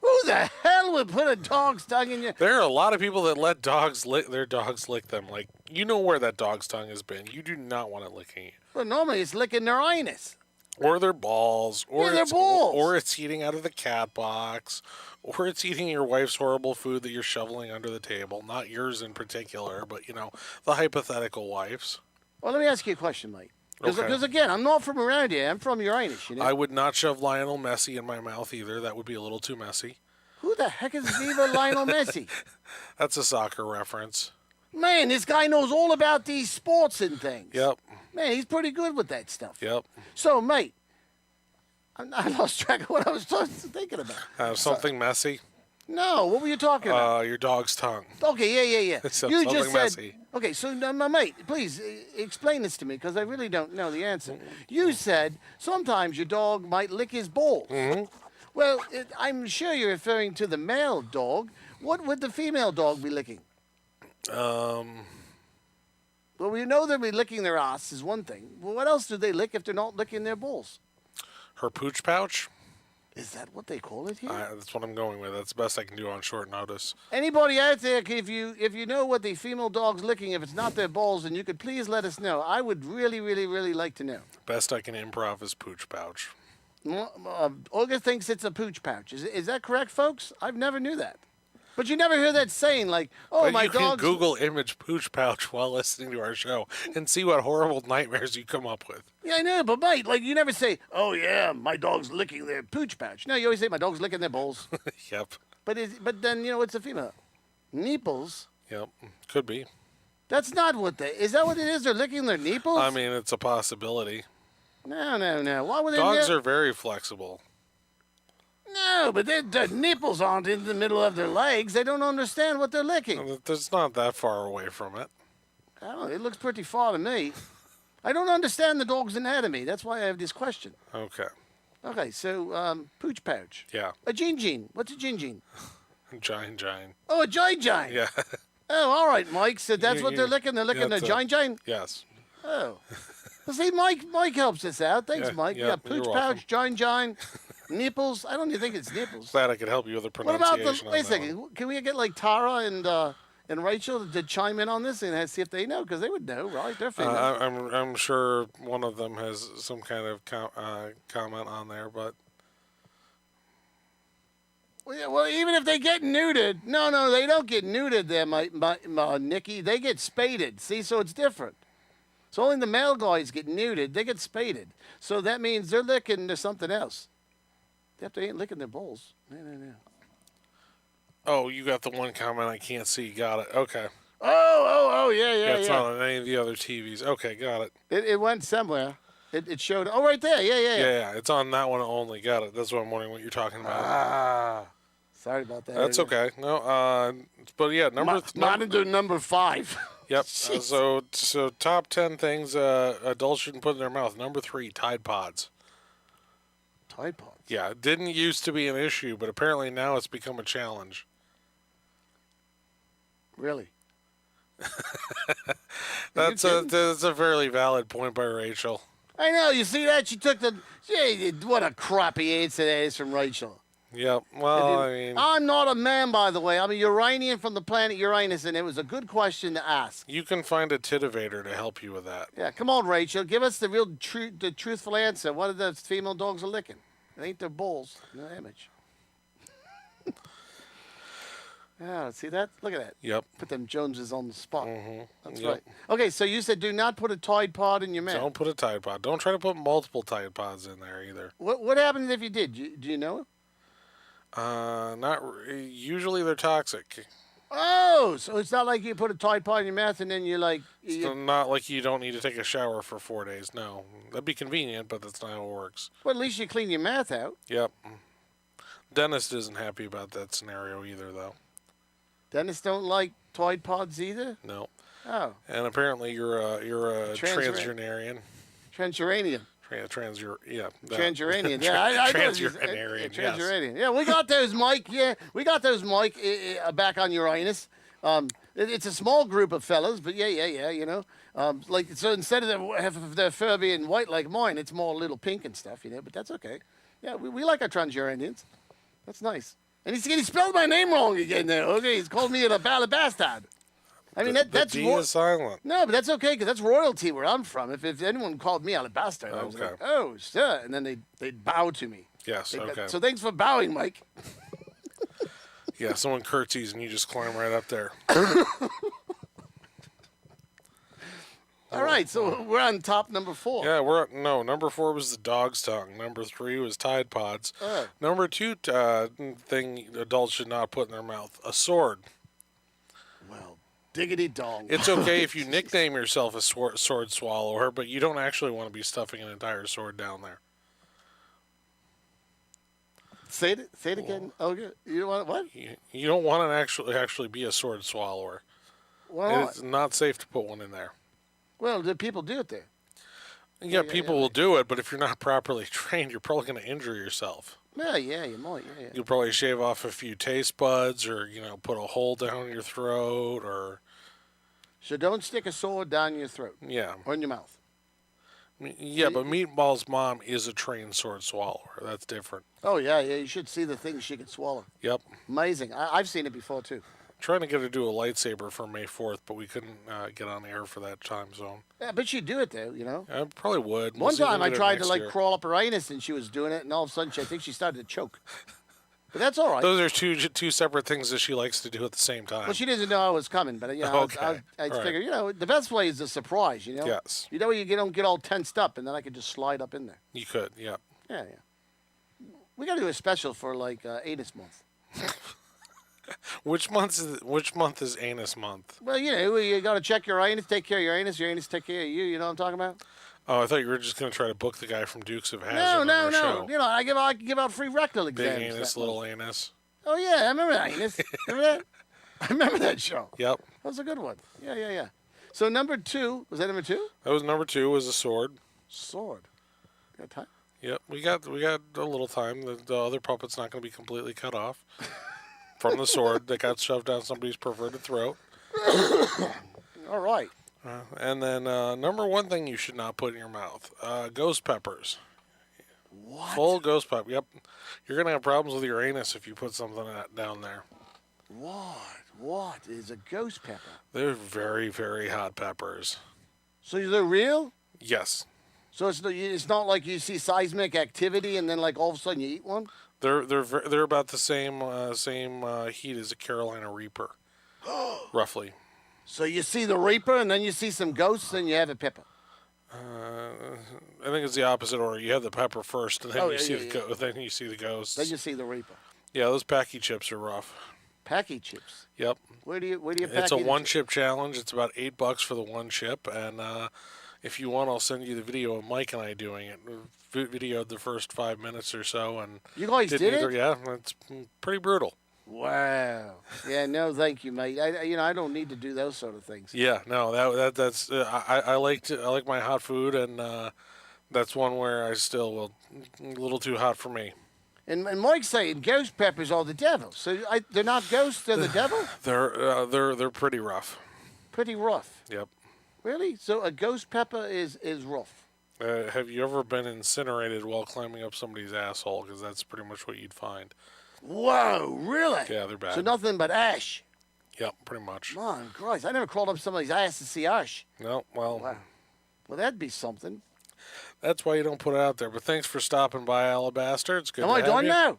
S2: Who the hell would put a dog's tongue in your...
S1: There are a lot of people that let their dogs lick them. Like, you know where that dog's tongue has been. You do not want it licking you.
S2: Well, normally it's licking their anus.
S1: Or their balls. Or
S2: Yeah, their balls.
S1: Or it's eating out of the cat box. Or it's eating your wife's horrible food that you're shoveling under the table. Not yours in particular, but, the hypothetical wife's.
S2: Well, let me ask you a question, mate. Because,
S1: Okay.
S2: again, I'm not from around here. I'm from your anus,
S1: I would not shove Lionel Messi in my mouth either. That would be a little too messy.
S2: Who the heck is Viva Lionel Messi?
S1: That's a soccer reference.
S4: Man, this guy knows all about these sports and things.
S1: Yep.
S4: Man, he's pretty good with that stuff.
S1: Yep.
S4: So, mate, I lost track of what I was thinking about.
S1: Something messy.
S4: No, what were you talking about?
S1: Your dog's tongue.
S4: Okay, yeah.
S1: Something
S4: You just said.
S1: messy.
S4: Okay, so my mate, please explain this to me because I really don't know the answer. You said sometimes your dog might lick his balls.
S1: Mm-hmm.
S4: Well, I'm sure you're referring to the male dog. What would the female dog be licking? Well, we know they'll be licking their ass is one thing. Well, what else do they lick if they're not licking their balls?
S1: Her pooch pouch.
S4: Is that what they call it here?
S1: That's what I'm going with. That's the best I can do on short notice.
S4: Anybody out there, if you know what the female dog's licking, if it's not their balls, then you could please let us know. I would really, really, really like to know.
S1: Best I can improv is pooch pouch.
S4: Olga thinks it's a pooch pouch. Is that correct, folks? I've never knew that. But you never hear that saying like, "Oh,
S1: But
S4: my
S1: you can
S4: dog's..."
S1: Google image pooch pouch while listening to our show and see what horrible nightmares you come up with.
S4: Yeah, I know, but mate, like you never say, "Oh yeah, my dog's licking their pooch pouch." No, you always say, "My dog's licking their balls."
S1: Yep.
S4: But then it's a female. Nipples.
S1: Yep. Could be.
S4: That's not what they. Is that what it is? They're licking their nipples.
S1: I mean, it's a possibility.
S4: No. Why would they?
S1: Dogs are very flexible.
S4: No, but their nipples aren't in the middle of their legs. They don't understand what they're licking.
S1: It's not that far away from it.
S4: I don't know. It looks pretty far to me. I don't understand the dog's anatomy. That's why I have this question.
S1: Okay.
S4: Okay, so pooch pouch.
S1: Yeah.
S4: A gin. What's a gin?
S1: Giant.
S4: Oh, a gine.
S1: Yeah.
S4: Oh, all right, Mike. So that's what they're licking. They're licking the gine.
S1: Yes.
S4: Oh. Well, see, Mike helps us out. Thanks,
S1: Yeah,
S4: Mike.
S1: yeah,
S4: Yeah, pooch
S1: you're
S4: pouch, gine, nipples. I don't even think it's nipples.
S1: Glad I could help you with the
S4: What about
S1: pronunciation.
S4: the? Wait a second. Can we get like Tara and Rachel to chime in on this and see if they know? Because they would know, right? They're female.
S1: I'm sure one of them has some kind of comment on there, but
S4: Well, even if they get neutered, no, they don't get neutered there, my Nikki. They get spaded. See, so it's different. So only the male guys get neutered. They get spaded. So that means they're licking to something else. If they ain't licking their balls. No.
S1: oh, you got the one comment I can't see. Got it. Okay.
S4: Oh, yeah.
S1: It's not on any of the other TVs. Okay, got it.
S4: It went somewhere. It showed. Oh, right there. Yeah.
S1: Yeah, it's on that one only. Got it. That's what I'm wondering what you're talking about.
S4: Sorry about that.
S1: That's okay. No, but yeah,
S4: Not into number 5.
S1: Yep.
S4: Jeez.
S1: So top 10 things adults shouldn't put in their mouth. Number 3, Tide Pods.
S4: Tide Pods.
S1: Yeah, it didn't used to be an issue, but apparently now it's become a challenge.
S4: Really?
S1: That's a fairly valid point by Rachel.
S4: I know. You see that? She took the. Gee, what a crappy answer that is from Rachel.
S1: Yep. Well, I mean,
S4: I'm not a man, by the way. I'm a Uranian from the planet Uranus, and it was a good question to ask.
S1: you can find a titivator to help you with that.
S4: Yeah, come on, Rachel. Give us the real the truthful answer. What are the female dogs are licking? It ain't their balls. No image. Yeah, see that? Look at that.
S1: Yep.
S4: Put them Joneses on the spot. That's
S1: Yep.
S4: right. Okay, so you said do not put a Tide Pod in your mouth.
S1: Don't put a Tide Pod. Don't try to put multiple Tide Pods in there either.
S4: What happens if you did? Do you know?
S1: Usually they're toxic.
S4: Oh, so it's not like you put a Tide Pod in your mouth and then you're like...
S1: It's not like you don't need to take a shower for 4 days. No, that'd be convenient, but that's not how it works.
S4: Well, at least you clean your mouth out.
S1: Yep. Dentist isn't happy about that scenario either, though.
S4: Dentists don't like Tide Pods either?
S1: No.
S4: Oh.
S1: And apparently you're a transuranian.
S4: Transuranian.
S1: Transuranian.
S4: Yeah, I know.
S1: Transuranian.
S4: Transuranian. Yeah, we got those, Mike. Yeah, we got those, Mike, back on Uranus. It's a small group of fellas, but yeah, you know. So instead of their fur being white like mine, it's more a little pink and stuff, you know, but that's okay. Yeah, we like our Transuranians. That's nice. And he spelled my name wrong again there, okay? He's called me a bastard. I mean, that's
S1: the D is silent.
S4: No, but that's okay because that's royalty where I'm from. If anyone called me alabaster, I was
S1: Okay.
S4: like, oh, sir, and then they'd bow to me.
S1: Yes, okay.
S4: So thanks for bowing, Mike.
S1: Yeah, someone curtsies and you just climb right up there.
S4: All right, so we're on top number 4.
S1: Yeah, number 4 was the dog's tongue. Number 3 was Tide Pods. Number 2 thing adults should not put in their mouth, a sword.
S4: Well,
S2: Diggity dong.
S1: It's okay if you nickname yourself a sword swallower, but you don't actually want to be stuffing an entire sword down there.
S2: Say it again, Ogre. You don't want what?
S1: You don't want to actually be a sword swallower.
S2: Why
S1: It's not safe to put one in there.
S2: Well, the people do it there.
S1: Yeah, people will do it, but if you're not properly trained, you're probably going to injure yourself.
S2: Yeah, you might. Yeah.
S1: You'll probably shave off a few taste buds, or put a hole down your throat, or
S2: So don't stick a sword down your throat
S1: yeah,
S2: or in your mouth.
S1: yeah. But Meatball's mom is a trained sword swallower. That's different.
S2: Oh yeah. You should see the things she can swallow.
S1: Yep.
S2: Amazing. I've seen it before too.
S1: Trying to get her to do a lightsaber for May 4th, but we couldn't get on the air for that time zone.
S2: Yeah, but she'd do it though,
S1: I probably would. We'll
S2: One
S1: see if we
S2: time I
S1: get it
S2: tried to
S1: next year.
S2: crawl up her anus and she was doing it, and all of a sudden I think she started to choke. But that's all right.
S1: Those are two separate things that she likes to do at the same time.
S2: Well, she doesn't know I was coming, but
S1: Okay.
S2: I
S1: All right.
S2: figured, the best way is a surprise,
S1: Yes.
S2: You know, you don't get all tensed up, and then I could just slide up in there.
S1: You could, yeah.
S2: Yeah. We got to do a special for anus month.
S1: Which month is anus month?
S2: Well, you got to check your anus, take care of your anus take care of you. You know what I'm talking about?
S1: Oh, I thought you were just going to try to book the guy from Dukes of Hazzard
S2: No.
S1: on our show.
S2: I give out free rectal
S1: Big
S2: exams.
S1: anus,
S2: that
S1: little
S2: month.
S1: anus.
S2: Oh yeah, I remember that anus. Remember that? I remember that show.
S1: Yep.
S2: That was a good one. Yeah. So number 2, was that number 2?
S1: That was number 2, was a sword.
S2: Sword. Got time?
S1: Yep. We got a little time. The other puppet's not going to be completely cut off from the sword that got shoved down somebody's perverted throat.
S2: All right.
S1: And then number 1 thing you should not put in your mouth: ghost peppers.
S2: What?
S1: Full ghost pepper. Yep. You're gonna have problems with your anus if you put something down there.
S2: What is a ghost pepper?
S1: They're very, very hot peppers.
S2: So they're real?
S1: Yes.
S2: So it's not like you see seismic activity and then all of a sudden you eat one?
S1: They're about the same heat as a Carolina Reaper, roughly.
S2: So you see the Reaper and then you see some ghosts and you have a pepper.
S1: I think it's the opposite order. You have the pepper first, and then then you see the ghosts.
S2: Then you see the Reaper.
S1: Yeah, those Packy chips are rough.
S2: Packy chips.
S1: Yep.
S2: Where do you pack
S1: It's a
S2: the
S1: one
S2: chips?
S1: chip challenge. It's about $8 for the one chip, and if you want, I'll send you the video of Mike and I doing it. We videoed the first 5 minutes or so, and
S2: You guys did it?
S1: Yeah, it's pretty brutal.
S2: Wow. Yeah, no, thank you, mate. I don't need to do those sort of things.
S1: Yeah, no, that's I like my hot food, and that's one where I still will a little too hot for me.
S2: And Mike's saying ghost peppers are the devil. So they're not ghosts, they're the devil?
S1: They're pretty rough.
S2: Pretty rough.
S1: Yep.
S2: Really? So a ghost pepper is rough.
S1: Have you ever been incinerated while climbing up somebody's asshole? Because that's pretty much what you'd find.
S2: Whoa, really?
S1: Yeah, they're bad.
S2: So nothing but ash.
S1: Yep, pretty much.
S2: My Christ, I never crawled up somebody's ass to see ash.
S1: No, well,
S2: Wow. Well, that'd be something.
S1: that's why you don't put it out there. But thanks for stopping by, Alabaster. It's good
S2: Am
S1: to
S2: I
S1: have
S2: done
S1: you.
S2: now?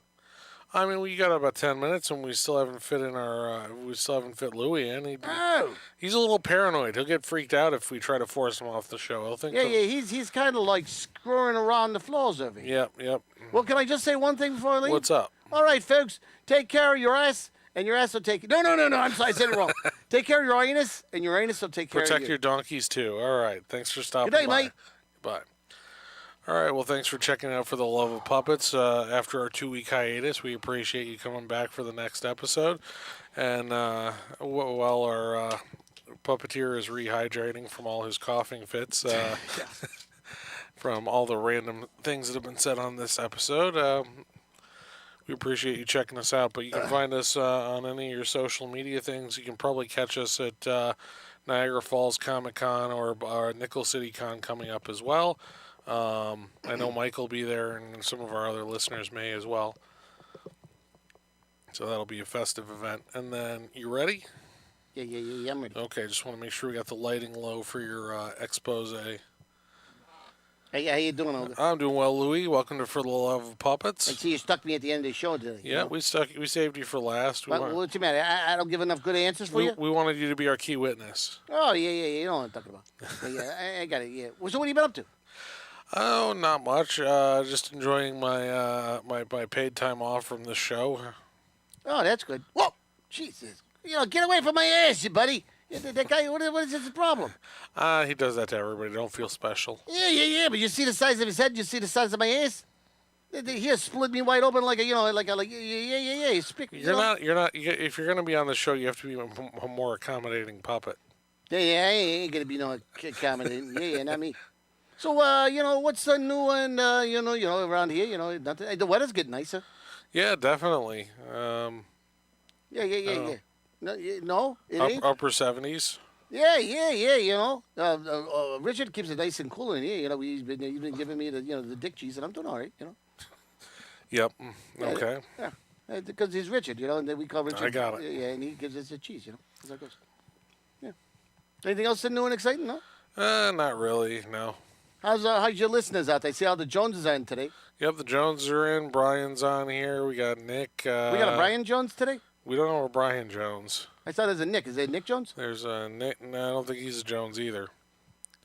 S1: I mean, we got about 10 minutes, and we still haven't fit Louis in.
S2: Oh.
S1: He's a little paranoid. He'll get freaked out if we try to force him off the show. He'll think.
S2: Yeah, he's kind of like screwing around the floors over here.
S1: Yep.
S2: Well, can I just say one thing before I leave?
S1: What's up?
S2: All right, folks, take care of your ass, and your ass will take... No, I'm sorry, I said it wrong. Take care of your anus, and your anus will take care of you.
S1: Protect your donkeys, too. All right. Thanks for stopping
S2: Good night,
S1: by.
S2: mate.
S1: Bye. All right. Well, thanks for checking out For the Love of Puppets. After our 2-week hiatus, we appreciate you coming back for the next episode. And while our puppeteer is rehydrating from all his coughing fits, from all the random things that have been said on this episode, we appreciate you checking us out. But you can find us on any of your social media things. You can probably catch us at Niagara Falls Comic Con or Nickel City Con coming up as well. I know Mike will be there, and some of our other listeners may as well. So that'll be a festive event. And then, you ready?
S2: Yeah, I'm ready.
S1: Okay, just want to make sure we got the lighting low for your expose.
S2: Hey, how you doing, Olga?
S1: I'm doing well, Louis. Welcome to For the Love of
S2: I
S1: Puppets.
S2: see you stuck me at the end of the show today.
S1: Yeah, we saved you for last.
S2: What's the matter? I don't give enough good answers for you?
S1: We wanted you to be our key witness.
S2: Oh, yeah, you know what I'm talking about. Yeah, I got it, yeah. So what have you been up to?
S1: Oh, not much. Just enjoying my my paid time off from the show.
S2: Oh, that's good. Whoa, Jesus. Get away from my ass, you buddy. That guy, what is his problem?
S1: He does that to everybody. Don't feel special.
S2: Yeah. But you see the size of his head. You see the size of my ass. He has split me wide open like yeah. He's
S1: You're not. If you're gonna be on the show, you have to be a more accommodating puppet.
S2: Yeah, I ain't gonna be no accommodating. Yeah, not me. So, what's the new one? Around here, nothing. The weather's getting nicer.
S1: Yeah, definitely.
S2: Yeah. No, it ain't.
S1: Upper 70s.
S2: Yeah. Richard keeps it nice and cool in here. He's been giving me the dick cheese, and I'm doing all right.
S1: Yep. Okay.
S2: Yeah. Because he's Richard, and then we call Richard.
S1: I got it.
S2: Yeah, and he gives us the cheese, That's how it goes. Yeah. Anything else new and exciting? No.
S1: Not really. No.
S2: How's your listeners out there? See how the Joneses are in today.
S1: Yep, the Joneses are in. Brian's on here. We got Nick.
S2: We got a Brian Jones today.
S1: We don't know a Brian Jones.
S2: I thought there's a Nick. Is there Nick Jones?
S1: There's a Nick. No, I don't think he's a Jones either.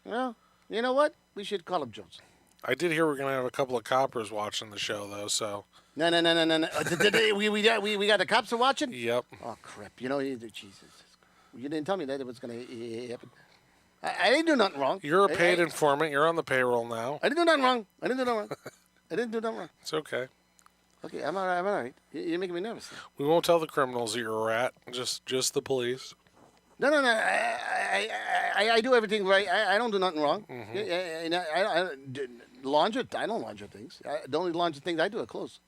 S2: Well, you know what? We should call him Jones.
S1: I did hear we're gonna have a couple of coppers watching the show though. So.
S2: No. We got the cops are watching.
S1: Yep.
S2: Oh crap! Jesus, you didn't tell me that it was gonna happen. I didn't do nothing wrong.
S1: You're a paid informant. You're on the payroll now.
S2: I didn't do nothing wrong. I didn't do nothing wrong.
S1: It's okay.
S2: Okay, I'm all right. You're making me nervous.
S1: We won't tell the criminals that you're a rat. Just the police.
S2: No. I do everything right. I don't do nothing wrong. Mm-hmm. I launder. I don't launder things. The only launder things I do are clothes.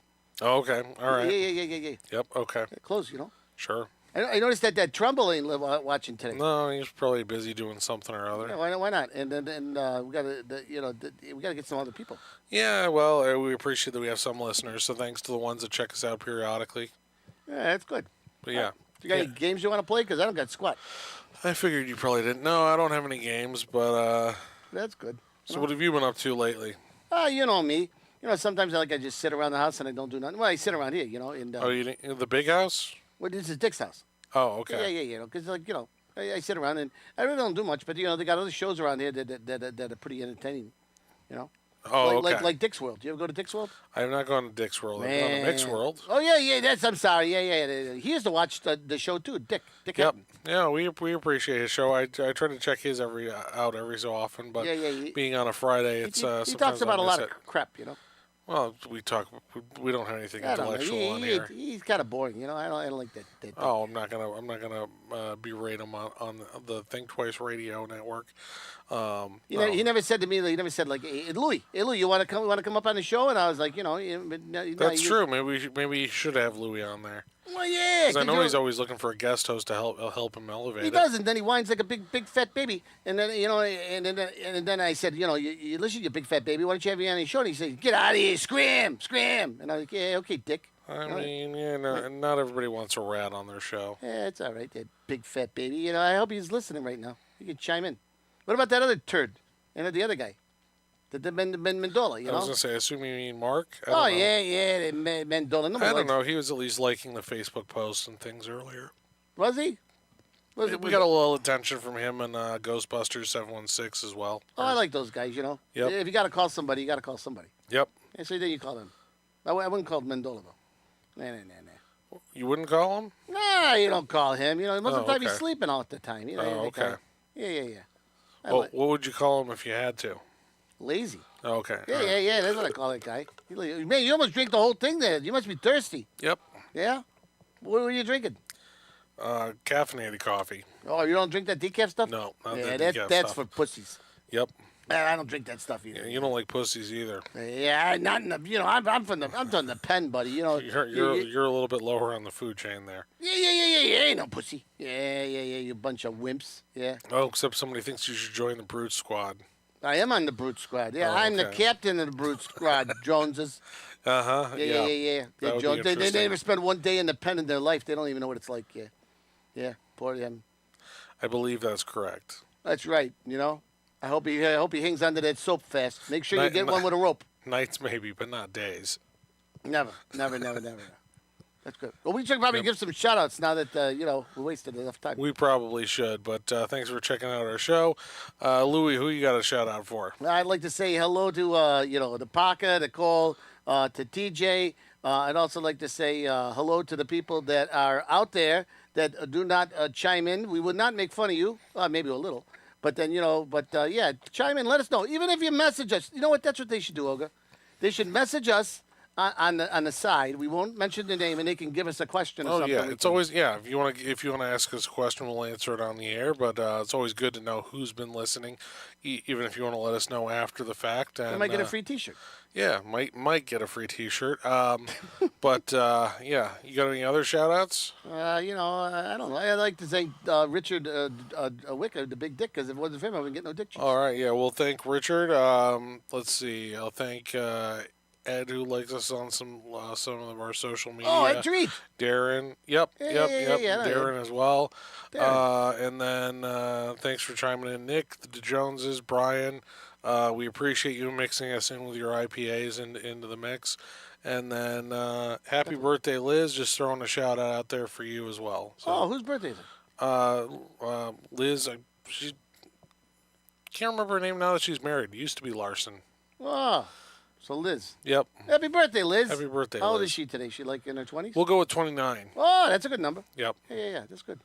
S1: Oh, okay. All right.
S2: Yeah.
S1: Yep. Okay.
S2: Clothes,
S1: Sure.
S2: I noticed that Trumbull ain't watching today.
S1: No, he's probably busy doing something or other.
S2: Yeah, why not? And then we gotta get some other people.
S1: Yeah, well, we appreciate that we have some listeners, so thanks to the ones that check us out periodically.
S2: Yeah, that's good.
S1: But yeah.
S2: You got any games you want to play? Because I don't got squat.
S1: I figured you probably didn't. No, I don't have any games, but
S2: That's good.
S1: So what have you been up to lately?
S2: You know me. Sometimes I just sit around the house and I don't do nothing. Well, I sit around here, And
S1: in the big house?
S2: Well, this is Dick's house.
S1: Oh, okay.
S2: Yeah. Because I sit around and I really don't do much, but they got other shows around here that are pretty entertaining.
S1: Oh,
S2: like,
S1: okay.
S2: like Dick's World. Do you ever go to Dick's World?
S1: I have not gone to Dick's World. I've gone to Mick's World.
S2: Oh yeah. I'm sorry. Yeah. He used to watch the show too. Dick.
S1: Yep.
S2: Hatton.
S1: Yeah, we appreciate his show. I try to check his every so often, but being on a Friday, it's
S2: he
S1: sometimes
S2: talks about a lot of
S1: it.
S2: crap.
S1: Well, we don't have anything intellectual on here.
S2: He's kind of boring. I don't like that.
S1: Oh, I'm not gonna berate him on the Think Twice Radio Network.
S2: He never said to me. He never said like, "Hey, Louis, you want to come up on the show?" And I was like,
S1: That's true. Maybe you should have Louis on there.
S2: Well, yeah.
S1: Because I know he's always looking for a guest host to help him elevate.
S2: He doesn't. Then he whines like a big fat baby. And then and then I said, you listen, you big fat baby. Why don't you have me on your show? And he said, "Get out of here, scram." And I was like, "Yeah, okay, Dick."
S1: I mean, not everybody wants a rat on their show.
S2: Yeah, it's all right, that big fat baby. I hope he's listening right now. He can chime in. What about that other turd? The other guy, the Ben Mendola.
S1: I was gonna say, I assume you mean Mark.
S2: Yeah, Mendola.
S1: I don't know. He was at least liking the Facebook posts and things earlier.
S2: Was he?
S1: We got a little attention from him and Ghostbusters 716 as well.
S2: Oh, I like those guys.
S1: Yep.
S2: If you got to call somebody, you got to call somebody.
S1: Yep.
S2: And so then you call him. I wouldn't call Mendola though. Nah.
S1: You wouldn't call him?
S2: Nah, you don't call him. Most of the time he's
S1: okay.
S2: sleeping all the time.
S1: Okay.
S2: Yeah.
S1: Well, what would you call him if you had to?
S2: Lazy.
S1: Okay.
S2: Yeah. That's what I call that guy. Man, you almost drink the whole thing there. You must be thirsty.
S1: Yep.
S2: Yeah? What were you drinking?
S1: Caffeinated coffee.
S2: Oh, you don't drink that decaf stuff?
S1: No, not
S2: yeah,
S1: that decaf
S2: that's
S1: stuff.
S2: for pussies.
S1: Yep.
S2: I don't drink that stuff either.
S1: Yeah, you don't like pussies either.
S2: Yeah, not in the. I'm from the pen, buddy.
S1: You're a little bit lower on the food chain there.
S2: Yeah. Ain't no pussy. Yeah. You bunch of wimps. Yeah.
S1: Oh, except somebody thinks you should join the Brute Squad.
S2: I am on the Brute Squad. Yeah,
S1: Oh,
S2: I'm the
S1: okay.
S2: captain of the Brute Squad, Joneses.
S1: Yeah.
S2: Yeah.
S1: That would be
S2: Jones, they
S1: interesting.
S2: never spend one day in the pen in their life. They don't even know what it's like. Yeah. Poor them.
S1: I believe that's correct.
S2: That's right. I hope he hangs onto that soap fast. Make sure you get one with a rope.
S1: Nights maybe, but not days.
S2: Never. That's good. Well, we should probably give some shout-outs now that, we wasted enough time.
S1: We probably should, but thanks for checking out our show. Louis, who you got a shout out for?
S2: I'd like to say hello to, the Parker, to Cole, to TJ, I'd also like to say hello to the people that are out there that do not chime in. We would not make fun of you, maybe a little, but then yeah, chime in. Let us know. Even if you message us, you know what? That's what they should do, Olga. They should message us on the side. We won't mention the name, and they can give us a question or
S1: Oh
S2: something.
S1: yeah, it's always If you want to ask us a question, we'll answer it on the air. But it's always good to know who's been listening, even if you want to let us know after the fact. And
S2: I might get a free T-shirt.
S1: yeah, might get a free T-shirt. But yeah, you got any other shout-outs?
S2: I don't know. I'd like to say Richard Wicker, the big dick, because if it wasn't for him, I wouldn't get no dick juice.
S1: All right, yeah, we'll thank Richard. Let's see, I'll thank Ed, who likes us on some of our social media.
S2: Oh, Ed Treat.
S1: Darren, yep. Darren as well. And then thanks for chiming in, Nick, the Joneses, Brian. We appreciate you mixing us in with your IPAs into the mix. And then happy birthday, Liz. Just throwing a shout out there for you as well. So,
S2: whose birthday is it?
S1: Liz, she can't remember her name now that she's married. It used to be Larson.
S2: Oh, so Liz.
S1: Yep.
S2: Happy birthday, Liz.
S1: Happy birthday,
S2: How old
S1: Liz.
S2: is she today? She like in her 20s?
S1: We'll go with 29.
S2: Oh, that's a good number.
S1: Yep.
S2: Yeah, that's good.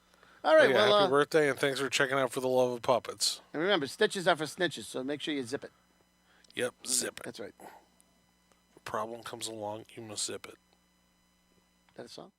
S2: All right,
S1: Yeah,
S2: well,
S1: happy birthday, and thanks for checking out For the Love of Puppets.
S2: and remember, stitches are for snitches, so make sure you zip it.
S1: Yep, zip it.
S2: That's right.
S1: If a problem comes along, you must zip it.
S2: That a song?